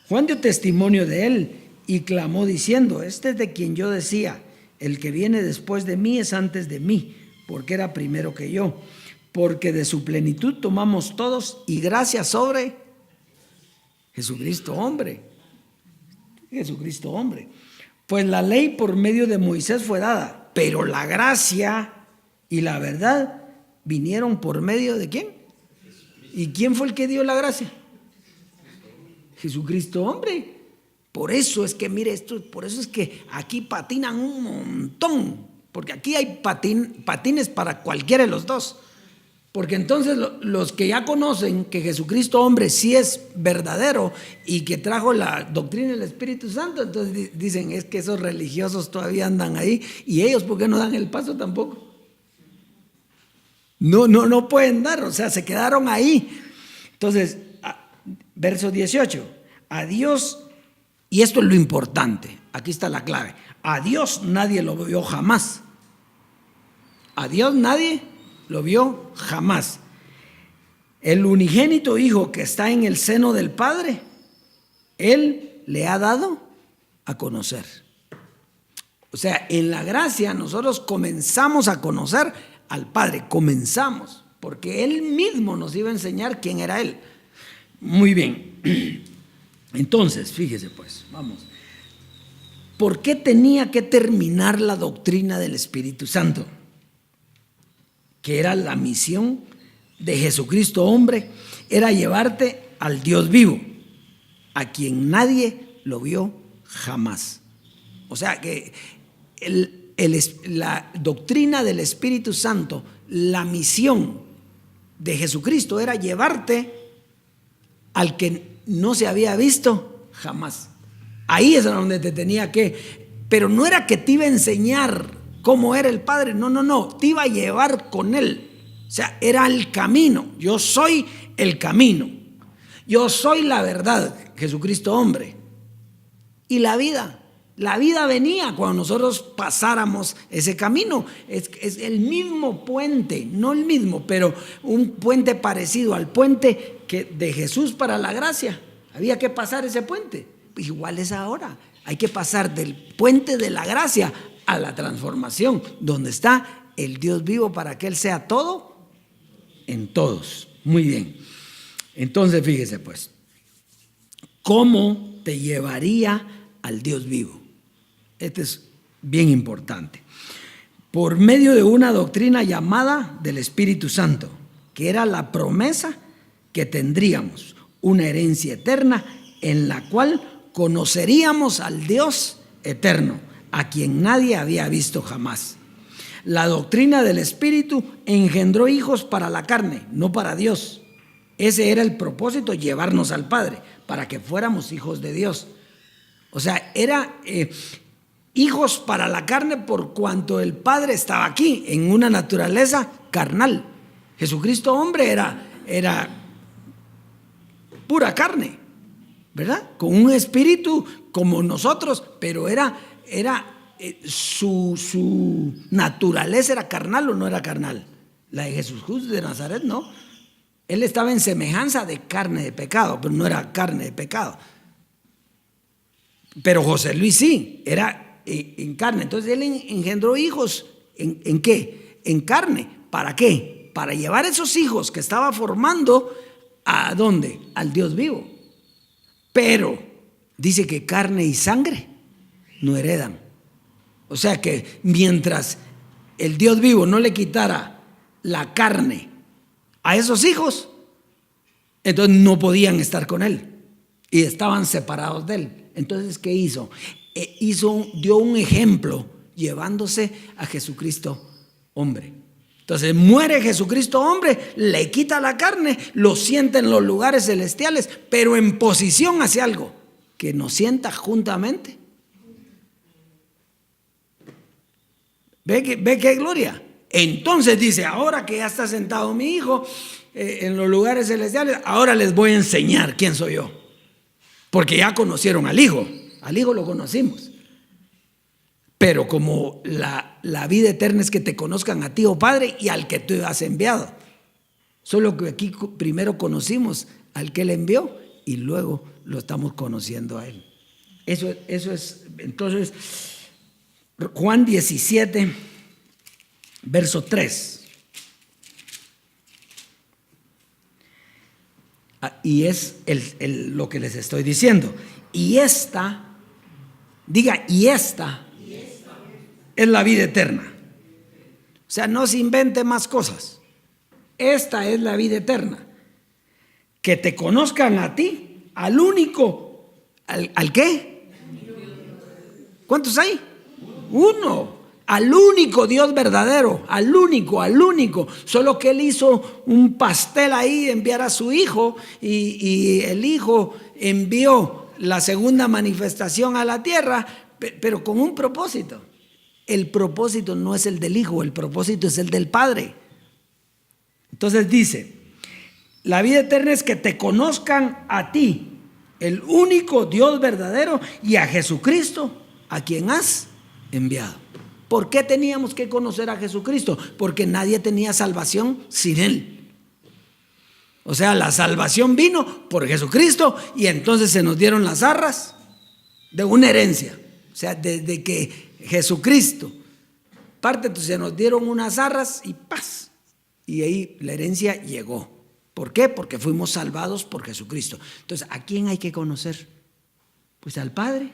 Juan dio testimonio de él y clamó diciendo, este es de quien yo decía, el que viene después de mí es antes de mí, porque era primero que yo, porque de su plenitud tomamos todos y gracia sobre Jesucristo hombre. Jesucristo hombre. Pues la ley por medio de Moisés fue dada, pero la gracia y la verdad vinieron por medio de ¿quién? ¿Y quién fue el que dio la gracia? Jesucristo hombre. Por eso es que, mire, por eso es que aquí patinan un montón, porque aquí hay patines para cualquiera de los dos. Porque entonces los que ya conocen que Jesucristo hombre sí es verdadero y que trajo la doctrina del Espíritu Santo, entonces dicen, es que esos religiosos todavía andan ahí, y ellos ¿por qué no dan el paso tampoco? No pueden dar, o sea, se quedaron ahí. Entonces, verso 18, a Dios, y esto es lo importante, aquí está la clave, a Dios nadie lo vio jamás. A Dios nadie lo vio jamás. El unigénito Hijo que está en el seno del Padre, Él le ha dado a conocer. O sea, en la gracia nosotros comenzamos a conocer al Padre, comenzamos, porque Él mismo nos iba a enseñar quién era Él. Muy bien. Entonces, fíjese pues, vamos. ¿Por qué tenía que terminar la doctrina del Espíritu Santo? Que era la misión de Jesucristo hombre, era llevarte al Dios vivo. a quien nadie lo vio jamás. O sea que la doctrina del Espíritu Santo, la misión de Jesucristo era llevarte al que no se había visto jamás. Ahí es donde te tenía que, pero no era que te iba a enseñar cómo era el Padre, no, te iba a llevar con Él. O sea, era el camino. Yo soy el camino. Yo soy la verdad, Jesucristo hombre. Y la vida venía cuando nosotros pasáramos ese camino. Es el mismo puente, no el mismo, pero un puente parecido al puente de Jesús para la gracia. Había que pasar ese puente. Igual es ahora. Hay que pasar del puente de la gracia a la transformación, donde está el Dios vivo para que Él sea todo en todos. Muy bien. Entonces, fíjese pues, ¿cómo te llevaría al Dios vivo? Este es bien importante. Por medio de una doctrina llamada del Espíritu Santo, que era la promesa que tendríamos una herencia eterna en la cual conoceríamos al Dios eterno, a quien nadie había visto jamás. La doctrina del Espíritu engendró hijos para la carne, no para Dios. Ese era el propósito, llevarnos al Padre, para que fuéramos hijos de Dios. O sea, era hijos para la carne por cuanto el Padre estaba aquí, en una naturaleza carnal. Jesucristo hombre era pura carne, ¿verdad? Con un espíritu como nosotros, pero su naturaleza era carnal o no era carnal. La de Jesús de Nazaret no. Él estaba en semejanza de carne de pecado, pero no era carne de pecado. Pero José Luis sí, era en carne. Entonces él engendró hijos ¿en qué? En carne. ¿Para qué? Para llevar esos hijos que estaba formando ¿a dónde? Al Dios vivo. Pero dice que carne y sangre no heredan. O sea que mientras el Dios vivo no le quitara la carne a esos hijos, entonces no podían estar con él y estaban separados de él. Entonces, ¿qué hizo? Dio un ejemplo llevándose a Jesucristo hombre. Entonces muere Jesucristo hombre, le quita la carne, lo sienta en los lugares celestiales, pero en posición hacia algo que nos sienta juntamente. ¿Ve qué gloria? Entonces dice, ahora que ya está sentado mi hijo en los lugares celestiales, ahora les voy a enseñar quién soy yo. Porque ya conocieron al hijo lo conocimos. Pero como la vida eterna es que te conozcan a ti, oh Padre, y al que tú has enviado. Solo que aquí primero conocimos al que él envió y luego lo estamos conociendo a él. Eso es, entonces, Juan 17, verso 3. Y es lo que les estoy diciendo. Y esta es la vida eterna. O sea, no se invente más cosas. Esta es la vida eterna. Que te conozcan a ti, al único, ¿al qué? ¿Cuántos hay? Uno. Al único Dios verdadero, al único, solo que él hizo un pastel ahí, enviar a su hijo y el hijo envió la segunda manifestación a la tierra, pero con un propósito. El propósito no es el del hijo, el propósito es el del Padre. Entonces dice, la vida eterna es que te conozcan a ti, el único Dios verdadero, y a Jesucristo, a quien has enviado. ¿Por qué teníamos que conocer a Jesucristo? Porque nadie tenía salvación sin Él. O sea, la salvación vino por Jesucristo y entonces se nos dieron las arras de una herencia. O sea, desde que Jesucristo parte, se nos dieron unas arras y paz. Y ahí la herencia llegó. ¿Por qué? Porque fuimos salvados por Jesucristo. Entonces, ¿a quién hay que conocer? Pues al Padre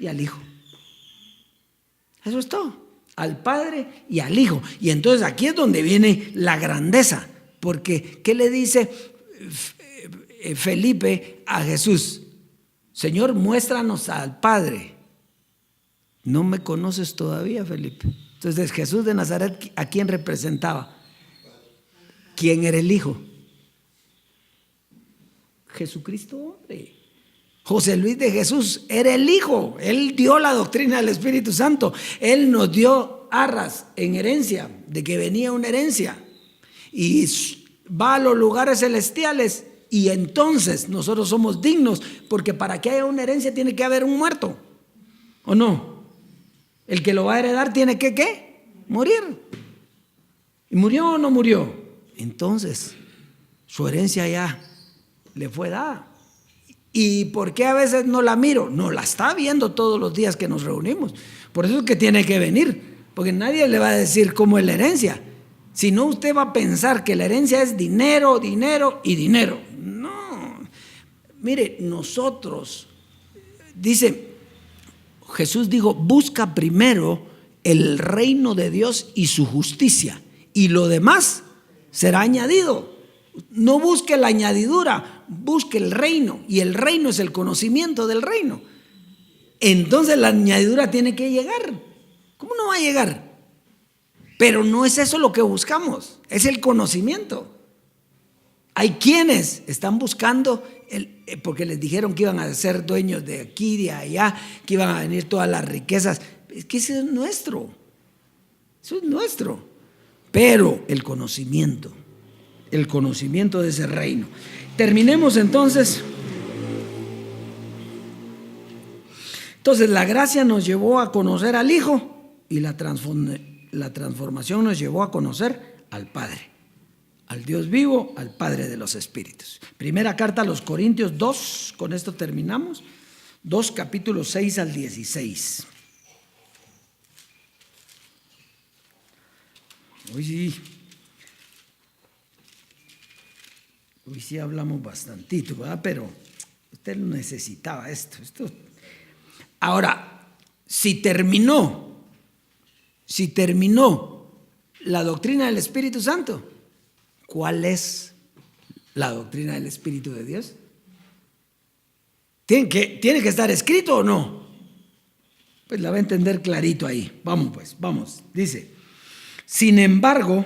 y al Hijo. Eso es todo. Al Padre y al Hijo. Y entonces aquí es donde viene la grandeza. Porque, ¿qué le dice Felipe a Jesús? Señor, muéstranos al Padre. No me conoces todavía, Felipe. Entonces Jesús de Nazaret, ¿a quién representaba? ¿Quién era el Hijo? Jesucristo, hombre. José Luis de Jesús era el Hijo. Él dio la doctrina del Espíritu Santo. Él nos dio arras en herencia, de que venía una herencia. Y va a los lugares celestiales. Y entonces nosotros somos dignos, porque para que haya una herencia tiene que haber un muerto, ¿o no? El que lo va a heredar tiene que, ¿qué? Morir. ¿Y murió o no murió? Entonces su herencia ya le fue dada. ¿Y por qué a veces no la miro? No la está viendo todos los días que nos reunimos. Por eso es que tiene que venir, porque nadie le va a decir cómo es la herencia. Si no, usted va a pensar que la herencia es dinero, dinero y dinero. No. Mire, nosotros, dice, Jesús dijo, busca primero el reino de Dios y su justicia, y lo demás será añadido. No busque la añadidura, busque el reino, y el reino es el conocimiento del reino. Entonces la añadidura tiene que llegar. ¿Cómo no va a llegar? Pero no es eso lo que buscamos, es el conocimiento. Hay quienes están buscando, porque les dijeron que iban a ser dueños de aquí, de allá, que iban a venir todas las riquezas. Es que eso es nuestro, pero el conocimiento de ese reino. Terminemos entonces. Entonces la gracia nos llevó a conocer al Hijo y la transformación nos llevó a conocer al Padre, al Dios vivo, al Padre de los Espíritus. Primera carta a los Corintios 2, con esto terminamos, 2 capítulos 6 al 16. Hoy sí hablamos bastantito, ¿verdad? Pero usted necesitaba esto. Ahora, si terminó la doctrina del Espíritu Santo, ¿cuál es la doctrina del Espíritu de Dios? ¿Tiene que estar escrito o no? Pues la va a entender clarito ahí. Vamos. Dice, sin embargo,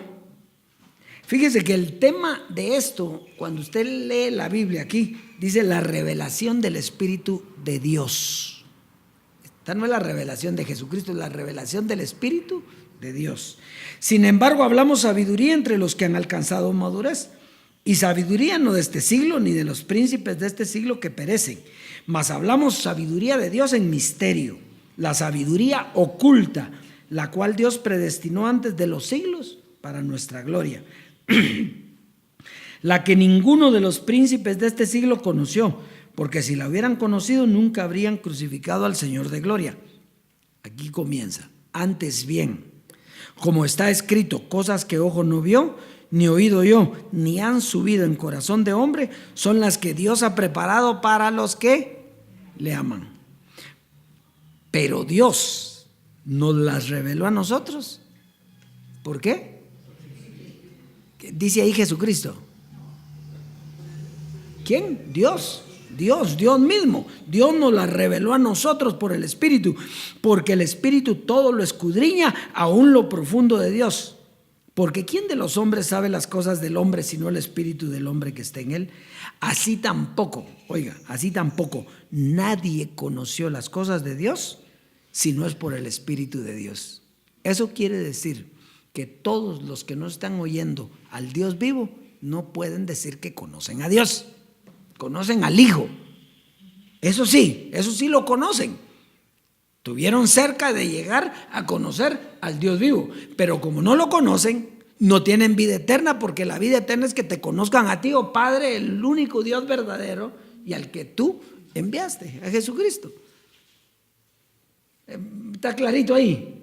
fíjese que el tema de esto, cuando usted lee la Biblia aquí, dice la revelación del Espíritu de Dios. Esta no es la revelación de Jesucristo, es la revelación del Espíritu de Dios. Sin embargo, hablamos sabiduría entre los que han alcanzado madurez, y sabiduría no de este siglo, ni de los príncipes de este siglo que perecen, mas hablamos sabiduría de Dios en misterio, la sabiduría oculta, la cual Dios predestinó antes de los siglos para nuestra gloria, la que ninguno de los príncipes de este siglo conoció, porque si la hubieran conocido nunca habrían crucificado al Señor de gloria. Aquí comienza. Antes bien, como está escrito, cosas que ojo no vio, ni oído yo, ni han subido en corazón de hombre, son las que Dios ha preparado para los que le aman. Pero Dios nos las reveló a nosotros. ¿Por qué? Dice ahí Jesucristo. ¿Quién? Dios mismo. Dios nos la reveló a nosotros por el Espíritu, porque el Espíritu todo lo escudriña, aún lo profundo de Dios. Porque ¿quién de los hombres sabe las cosas del hombre sino el Espíritu del hombre que está en él? Así tampoco nadie conoció las cosas de Dios si no es por el Espíritu de Dios. Eso quiere decir que todos los que no están oyendo al Dios vivo no pueden decir que conocen a Dios. Conocen al Hijo. Eso sí lo conocen. Tuvieron cerca de llegar a conocer al Dios vivo, pero como no lo conocen, no tienen vida eterna, porque la vida eterna es que te conozcan a ti, oh Padre, el único Dios verdadero, y al que tú enviaste, a Jesucristo. ¿Está clarito ahí?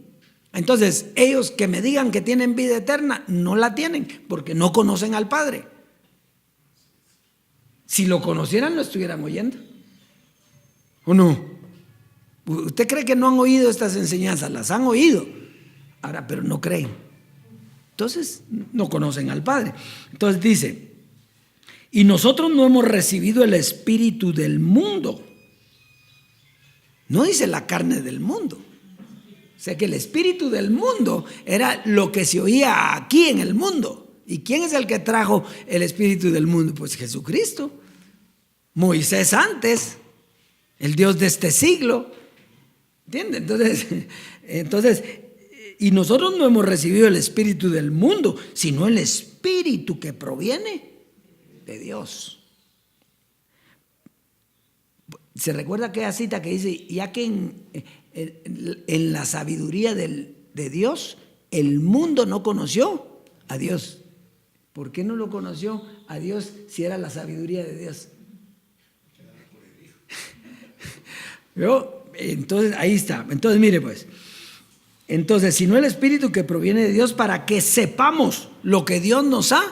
Entonces, ellos que me digan que tienen vida eterna, no la tienen, porque no conocen al Padre. Si lo conocieran, lo estuvieran oyendo. ¿O no? ¿Usted cree que no han oído estas enseñanzas? Las han oído. Ahora, pero no creen. Entonces, no conocen al Padre. Entonces dice, y nosotros no hemos recibido el espíritu del mundo, No dice la carne del mundo. O sea que el espíritu del mundo era lo que se oía aquí en el mundo. ¿Y quién es el que trajo el espíritu del mundo? Pues Jesucristo. Moisés antes, el Dios de este siglo. ¿Entiendes? Entonces, y nosotros no hemos recibido el espíritu del mundo, sino el espíritu que proviene de Dios. ¿Se recuerda aquella cita que dice, ya que en la sabiduría de Dios, el mundo no conoció a Dios? ¿Por qué no lo conoció a Dios si era la sabiduría de Dios? Entonces, ahí está. Entonces, mire pues. Entonces, sino el espíritu que proviene de Dios para que sepamos lo que Dios nos ha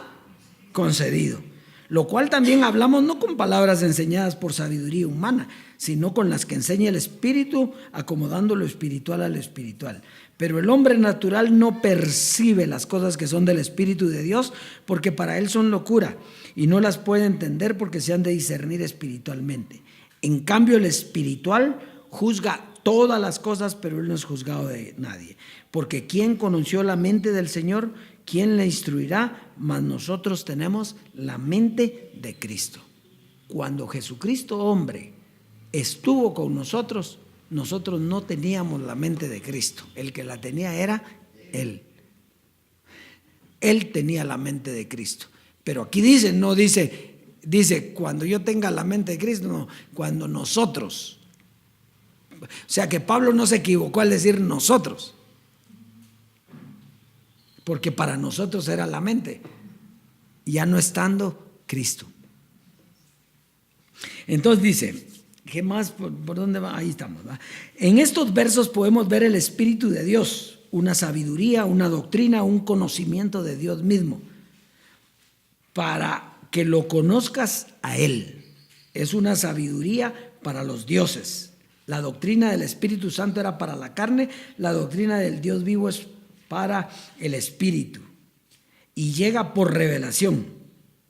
concedido. Lo cual también hablamos no con palabras enseñadas por sabiduría humana, sino con las que enseña el espíritu, acomodando lo espiritual a lo espiritual. Pero el hombre natural no percibe las cosas que son del espíritu de Dios, porque para él son locura, y no las puede entender porque se han de discernir espiritualmente. En cambio, el espiritual juzga todas las cosas, pero él no es juzgado de nadie. Porque ¿quién conoció la mente del Señor? ¿Quién le instruirá? Mas nosotros tenemos la mente de Cristo. Cuando Jesucristo, hombre, estuvo con nosotros, nosotros no teníamos la mente de Cristo. El que la tenía era Él. Él tenía la mente de Cristo. Pero aquí dice, no dice cuando yo tenga la mente de Cristo, no, cuando nosotros. O sea que Pablo no se equivocó al decir nosotros, porque para nosotros era la mente, ya no estando Cristo. Entonces dice, ¿qué más? ¿Por dónde va? Ahí estamos, ¿va? En estos versos podemos ver el Espíritu de Dios, una sabiduría, una doctrina, un conocimiento de Dios mismo, para que lo conozcas a Él. Es una sabiduría para los dioses. La doctrina del Espíritu Santo era para la carne, la doctrina del Dios vivo es para el Espíritu y llega por revelación.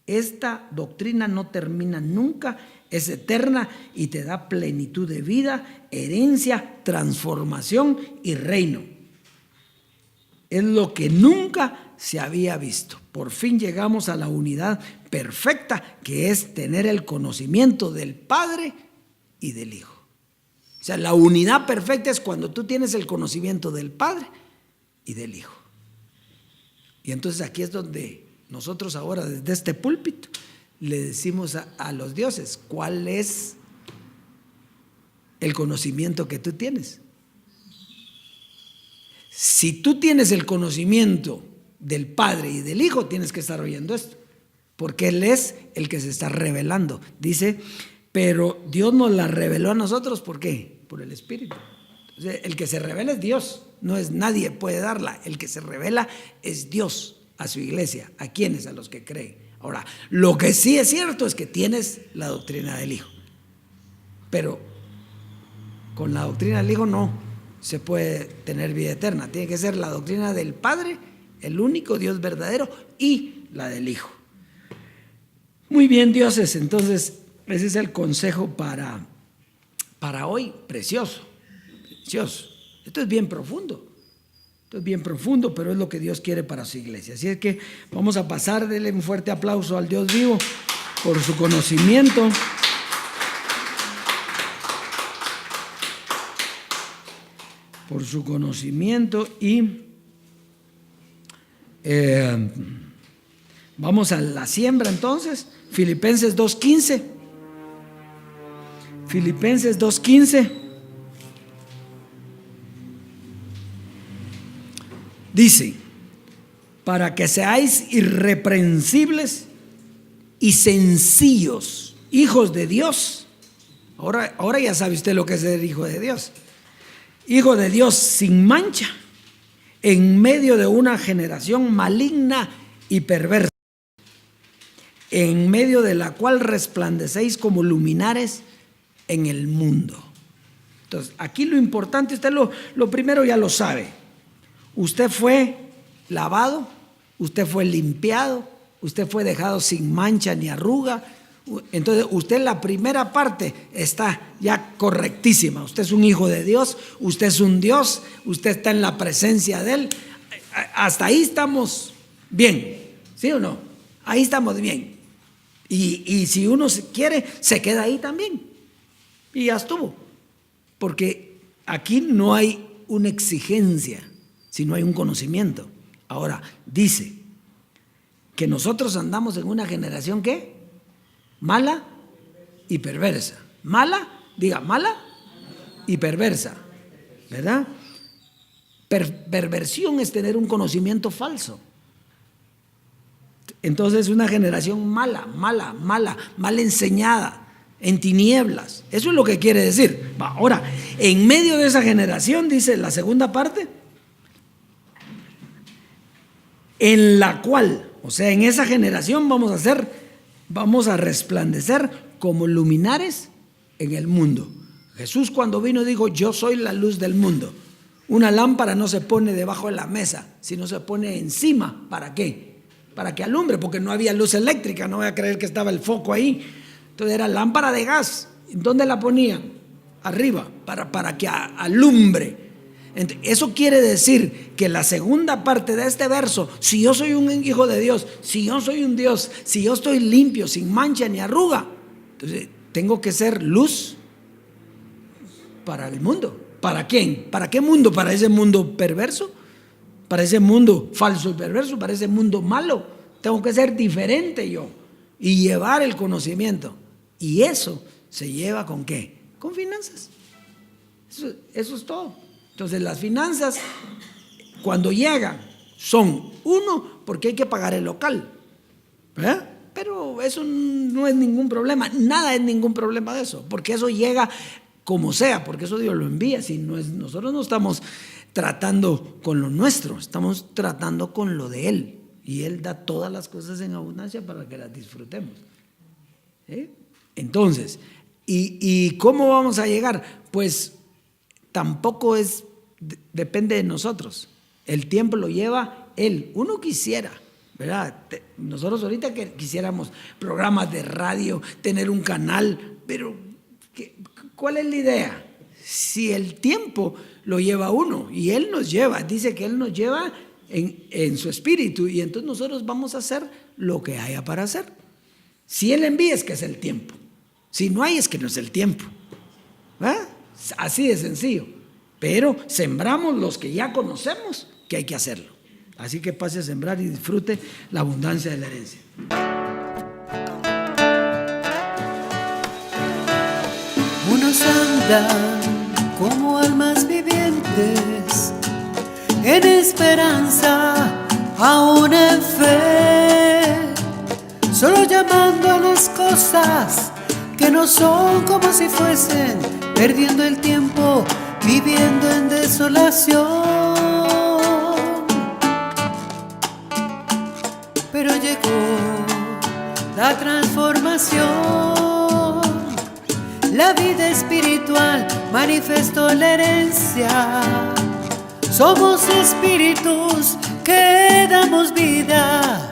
Esta doctrina no termina nunca, es eterna y te da plenitud de vida, herencia, transformación y reino. Es lo que nunca se había visto. Por fin llegamos a la unidad perfecta, que es tener el conocimiento del Padre y del Hijo. O sea, la unidad perfecta es cuando tú tienes el conocimiento del Padre y del Hijo. Y entonces aquí es donde nosotros ahora desde este púlpito le decimos a los dioses, ¿cuál es el conocimiento que tú tienes? Si tú tienes el conocimiento del Padre y del Hijo, tienes que estar oyendo esto, porque Él es el que se está revelando. Dice, pero Dios nos la reveló a nosotros, ¿por qué? Por el Espíritu. Entonces, el que se revela es Dios, no es nadie puede darla. El que se revela es Dios a su iglesia. ¿A quiénes? A los que creen. Ahora, lo que sí es cierto es que tienes la doctrina del Hijo, pero con la doctrina del Hijo no se puede tener vida eterna. Tiene que ser la doctrina del Padre, el único Dios verdadero, y la del Hijo. Muy bien, dioses, entonces ese es el consejo para hoy, precioso. Esto es bien profundo. Esto es bien profundo, pero es lo que Dios quiere para su iglesia. Así es que vamos a pasar, denle un fuerte aplauso al Dios vivo por su conocimiento. Por su conocimiento y vamos a la siembra entonces. Filipenses 2:15. Filipenses 2:15. Dice, para que seáis irreprensibles y sencillos, hijos de Dios. Ahora ya sabe usted lo que es ser hijo de Dios. Hijo de Dios sin mancha, en medio de una generación maligna y perversa, en medio de la cual resplandecéis como luminares en el mundo. Entonces, aquí lo importante, usted lo primero ya lo sabe. Usted fue lavado, usted fue limpiado, usted fue dejado sin mancha ni arruga, Entonces usted la primera parte está ya correctísima. Usted es un hijo de Dios, usted es un Dios, usted está en la presencia de Él. Hasta ahí estamos bien, ¿sí o no? Ahí estamos bien. Y si uno quiere, se queda ahí también. Y ya estuvo. Porque aquí no hay una exigencia, sino hay un conocimiento. Ahora, dice que nosotros andamos en una generación ¿qué? Mala y perversa. Mala, diga, mala y perversa, ¿verdad? Perversión es tener un conocimiento falso. Entonces, una generación mala, mal enseñada, en tinieblas. Eso es lo que quiere decir. Ahora, en medio de esa generación, dice la segunda parte, en la cual, o sea, en esa generación vamos a resplandecer como luminares en el mundo. Jesús cuando vino dijo, yo soy la luz del mundo. Una lámpara no se pone debajo de la mesa, sino se pone encima. ¿Para qué? Para que alumbre, porque no había luz eléctrica, no voy a creer que estaba el foco ahí. Entonces era lámpara de gas. ¿Dónde la ponían? Arriba, para que alumbre. Eso quiere decir que la segunda parte de este verso, si yo soy un hijo de Dios, si yo soy un Dios, si yo estoy limpio, sin mancha ni arruga, entonces tengo que ser luz para el mundo. ¿Para quién? ¿Para qué mundo? ¿Para ese mundo perverso? ¿Para ese mundo falso y perverso? ¿Para ese mundo malo? Tengo que ser diferente yo y llevar el conocimiento. Y eso se lleva ¿con qué? Con finanzas. Eso es todo. Entonces las finanzas cuando llegan son uno porque hay que pagar el local, ¿verdad? Pero eso no es ningún problema, nada es ningún problema de eso, porque eso llega como sea, porque eso Dios lo envía. Si no es, nosotros no estamos tratando con lo nuestro, estamos tratando con lo de Él, y Él da todas las cosas en abundancia para que las disfrutemos. Entonces, ¿y cómo vamos a llegar? Pues tampoco depende de nosotros. El tiempo lo lleva Él. Uno quisiera, ¿verdad? Nosotros ahorita que quisiéramos programas de radio, tener un canal, pero ¿cuál es la idea? Si el tiempo lo lleva uno y Él nos lleva, dice que Él nos lleva en su espíritu, y entonces nosotros vamos a hacer lo que haya para hacer. Si Él envía es que es el tiempo. Si no hay es que no es el tiempo. ¿Verdad? Así de sencillo. Pero sembramos los que ya conocemos que hay que hacerlo. Así que pase a sembrar y disfrute la abundancia de la herencia. Unos andan como almas vivientes, en esperanza, aún en fe, solo llamando a las cosas que no son como si fuesen, perdiendo el tiempo, viviendo en desolación. Pero llegó la transformación, la vida espiritual manifestó la herencia. Somos espíritus que damos vida,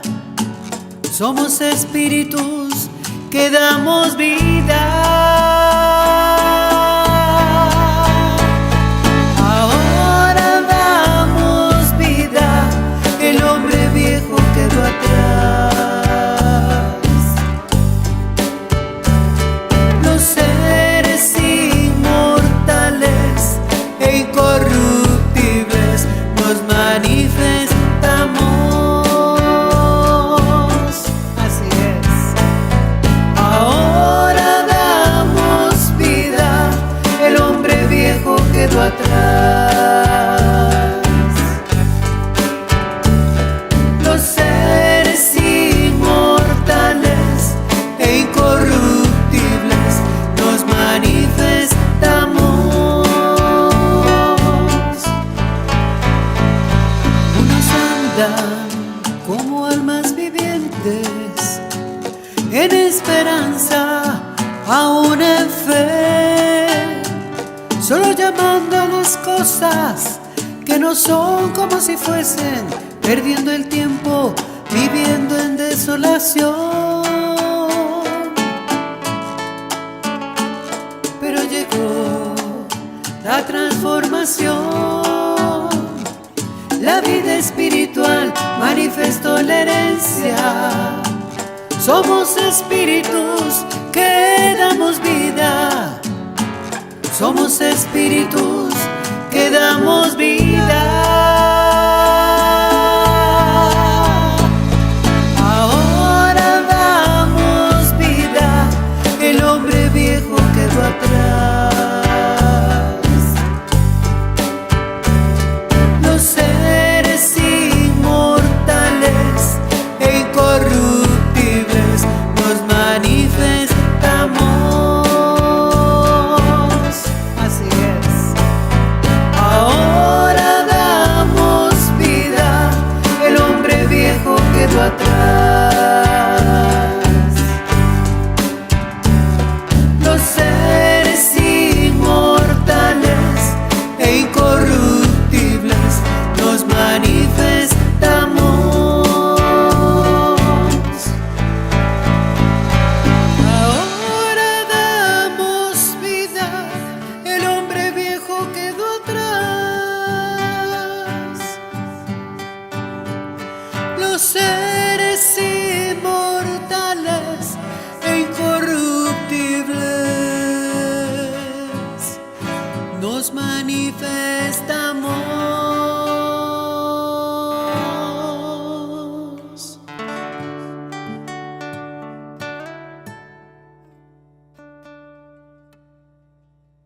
somos espíritus que damos vida. Como almas vivientes, en esperanza, aún en fe, solo llamando a las cosas que no son como si fuesen, perdiendo el tiempo, viviendo en desolación. la transformación, la vida espiritual manifestó la herencia. Somos espíritus que damos vida, somos espíritus que damos vida. Ahora damos vida, el hombre viejo quedó atrás. Los seres inmortales e incorruptibles nos manifestamos. Así es. Ahora damos vida, el hombre viejo quedó atrás. Los seres inmortales e incorruptibles nos manifestamos. Ahora damos vida, el hombre viejo quedó atrás. Los seres inmortales e incorruptibles nos manifestamos.